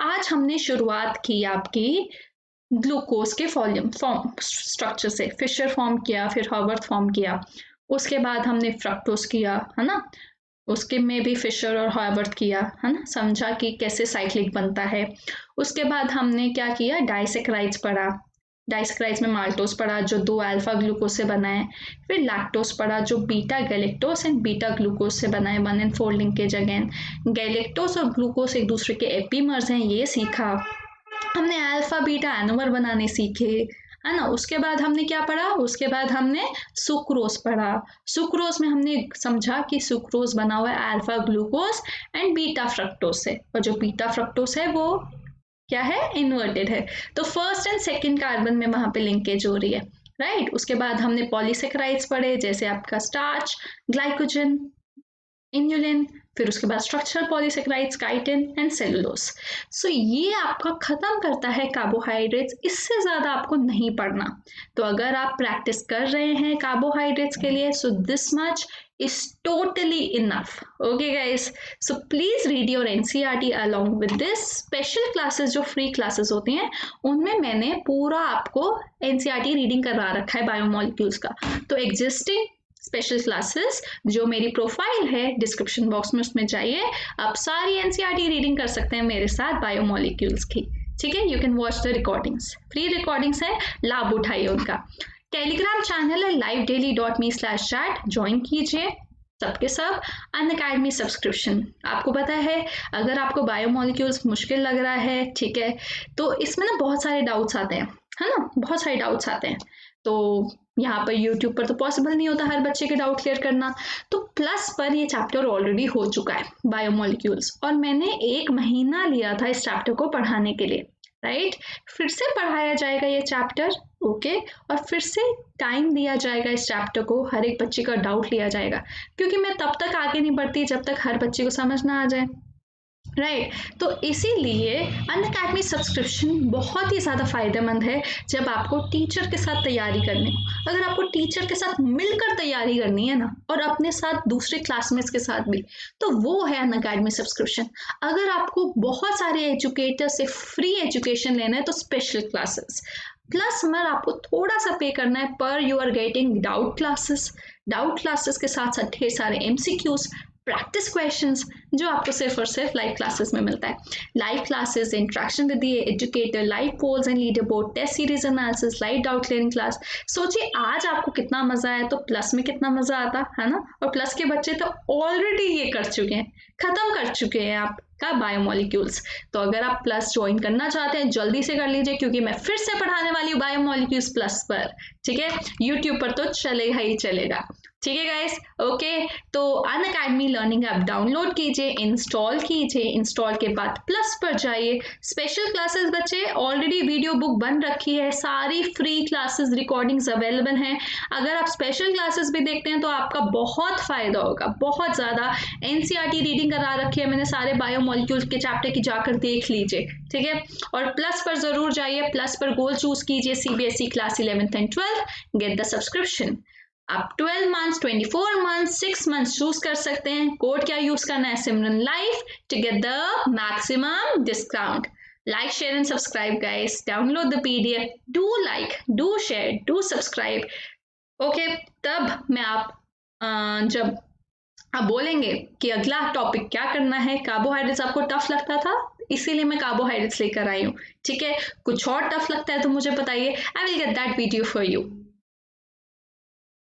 आज हमने शुरुआत की आपकी ग्लूकोज के फॉर्म स्ट्रक्चर से, फिशर फॉर्म किया, फिर हॉवर्थ फॉर्म किया, उसके बाद हमने फ्रक्टोज किया है ना, उसके में भी फिशर और हॉवर्थ किया है ना, समझा कि कैसे साइक्लिक बनता है। उसके बाद हमने क्या किया, डाइसेक्राइड्स पढ़ा, डाइसेक्राइड्स में माल्टोस पढ़ा जो 2 अल्फा ग्लूकोज से बना है, फिर लैक्टोस पढ़ा जो beta galactose and beta glucose से बना है, 1 and 4 लिंकेज अगेन। गैलेक्टोस और ग्लूकोज एक दूसरे के एपीमर्स हैं, ये सीखा हमने। अल्फा बीटा एनोमर बनाने सीखे है ना। उसके बाद हमने क्या पढ़ा, उसके बाद हमने सुक्रोज पढ़ा। सुक्रोज में हमने समझा कि सुक्रोज बना हुआ है alpha glucose and beta fructose से, और जो बीटा फ्रक्टोज है वो क्या है, इन्वर्टेड है। तो फर्स्ट एंड सेकंड कार्बन में वहां पे लिंकेज हो रही है, राइट। उसके बाद हमने पॉलीसेक्राइड्स पढ़े, जैसे आपका स्टार्च, ग्लाइकोजन, इन्युलिन, फिर उसके बाद structural polysaccharides, chitin and cellulose. So ये आपका खत्म करता है कार्बोहाइड्रेट्स, इससे ज्यादा आपको नहीं पढ़ना। तो अगर आप प्रैक्टिस कर रहे हैं कार्बोहाइड्रेट्स के लिए, so this much is totally enough. Okay guys, so please read your NCERT along with this. Special classes जो फ्री क्लासेस होती हैं उनमें मैंने पूरा आपको NCERT रीडिंग करवा रखा है बायोमोलिक्यूल्स का। तो एग्जिस्टिंग स्पेशल क्लासेस जो मेरी प्रोफाइल है डिस्क्रिप्शन बॉक्स में, उसमें जाइए, आप सारी NCERT रीडिंग कर सकते हैं मेरे साथ बायोमोलिक्यूल्स की, ठीक है। You can watch the recordings, free recordings है, लाभ उठाइए उनका। टेलीग्राम चैनल है livedaily.me/chat, ज्वाइन कीजिए सबके सब। अनअकैडमी सब्सक्रिप्शन, आपको पता है अगर आपको बायोमोलिक्यूल्स मुश्किल लग रहा है, ठीक है, तो इसमें ना बहुत सारे डाउट्स आते हैं, है ना, बहुत सारे डाउट्स आते हैं। तो यहाँ पर यूट्यूब पर तो पॉसिबल नहीं होता हर बच्चे के डाउट क्लियर करना, तो प्लस पर ये चैप्टर ऑलरेडी हो चुका है बायोमोलिक्यूल्स, और मैंने 1 महीना लिया था इस चैप्टर को पढ़ाने के लिए, राइट। फिर से पढ़ाया जाएगा ये चैप्टर, ओके, और फिर से टाइम दिया जाएगा इस चैप्टर को, हर एक बच्चे का डाउट लिया जाएगा, क्योंकि मैं तब तक आगे नहीं बढ़ती जब तक हर बच्चे को समझ ना आ जाए, राइट। तो इसीलिए अनअकैडमी सब्सक्रिप्शन बहुत ही ज़्यादा फायदेमंद है जब आपको टीचर के साथ तैयारी करनी हो। अगर आपको टीचर के साथ मिलकर तैयारी करनी है ना, और अपने साथ दूसरे क्लासमेट्स के साथ भी, तो वो है अनअकैडमी सब्सक्रिप्शन। अगर आपको बहुत सारे एजुकेटर से फ्री एजुकेशन लेना है तो स्पेशल क्लासेस, प्लस मगर आपको थोड़ा सा पे करना है, पर you are getting doubt classes के साथ साथ ढेर सारे MCQs, प्रैक्टिस क्वेश्चंस जो आपको सिर्फ और सिर्फ लाइव क्लासेस में मिलता है। Live classes, interaction with the educator, live polls and leader board, test series analysis, live doubt clearing class. सोचिए आज आपको कितना मजा आया, तो प्लस में कितना मजा आता है ना। और प्लस के बच्चे तो ऑलरेडी ये कर चुके हैं, खत्म कर चुके हैं आपका बायोमोलिक्यूल्स। तो अगर आप प्लस ज्वाइन करना चाहते हैं जल्दी से कर लीजिए, क्योंकि मैं फिर से पढ़ाने वाली हूँ बायोमोलिक्यूल्स प्लस पर, ठीक है। यूट्यूब पर तो चलेगा ही चलेगा, ठीक है गाइस, ओके। तो अनअकैडमी लर्निंग ऐप डाउनलोड कीजिए, इंस्टॉल कीजिए, इंस्टॉल के बाद प्लस पर जाइए। स्पेशल क्लासेस बच्चे ऑलरेडी वीडियो बुक बन रखी है, सारी फ्री क्लासेस रिकॉर्डिंग्स अवेलेबल हैं। अगर आप स्पेशल क्लासेस भी देखते हैं तो आपका बहुत फायदा होगा, बहुत ज़्यादा। एनसीईआरटी रीडिंग करा रखी है मैंने सारे बायोमोलिक्यूल्स के चैप्टर की, जाकर देख लीजिए, ठीक है। और प्लस पर जरूर जाइए, प्लस पर गोल चूज कीजिए, CBSE class 11th and 12th, get the subscription. आप 12 मंथ्स, 24 मंथ्स, 6 मंथ्स चूज कर सकते हैं। कोड क्या यूज करना है? Simran life, to get the maximum discount. Like, share and subscribe guys, download the PDF, do like, do share, do subscribe, okay। तब मैं जब आप बोलेंगे कि अगला टॉपिक क्या करना है, कार्बोहाइड्रेट्स आपको टफ लगता था, इसीलिए मैं कार्बोहाइड्रेट्स लेकर आई हूँ, ठीक है। कुछ और टफ लगता है तो मुझे बताइए, I will get that video for you.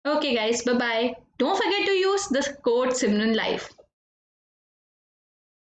Okay guys, bye bye. Don't forget to use the code Simran Life.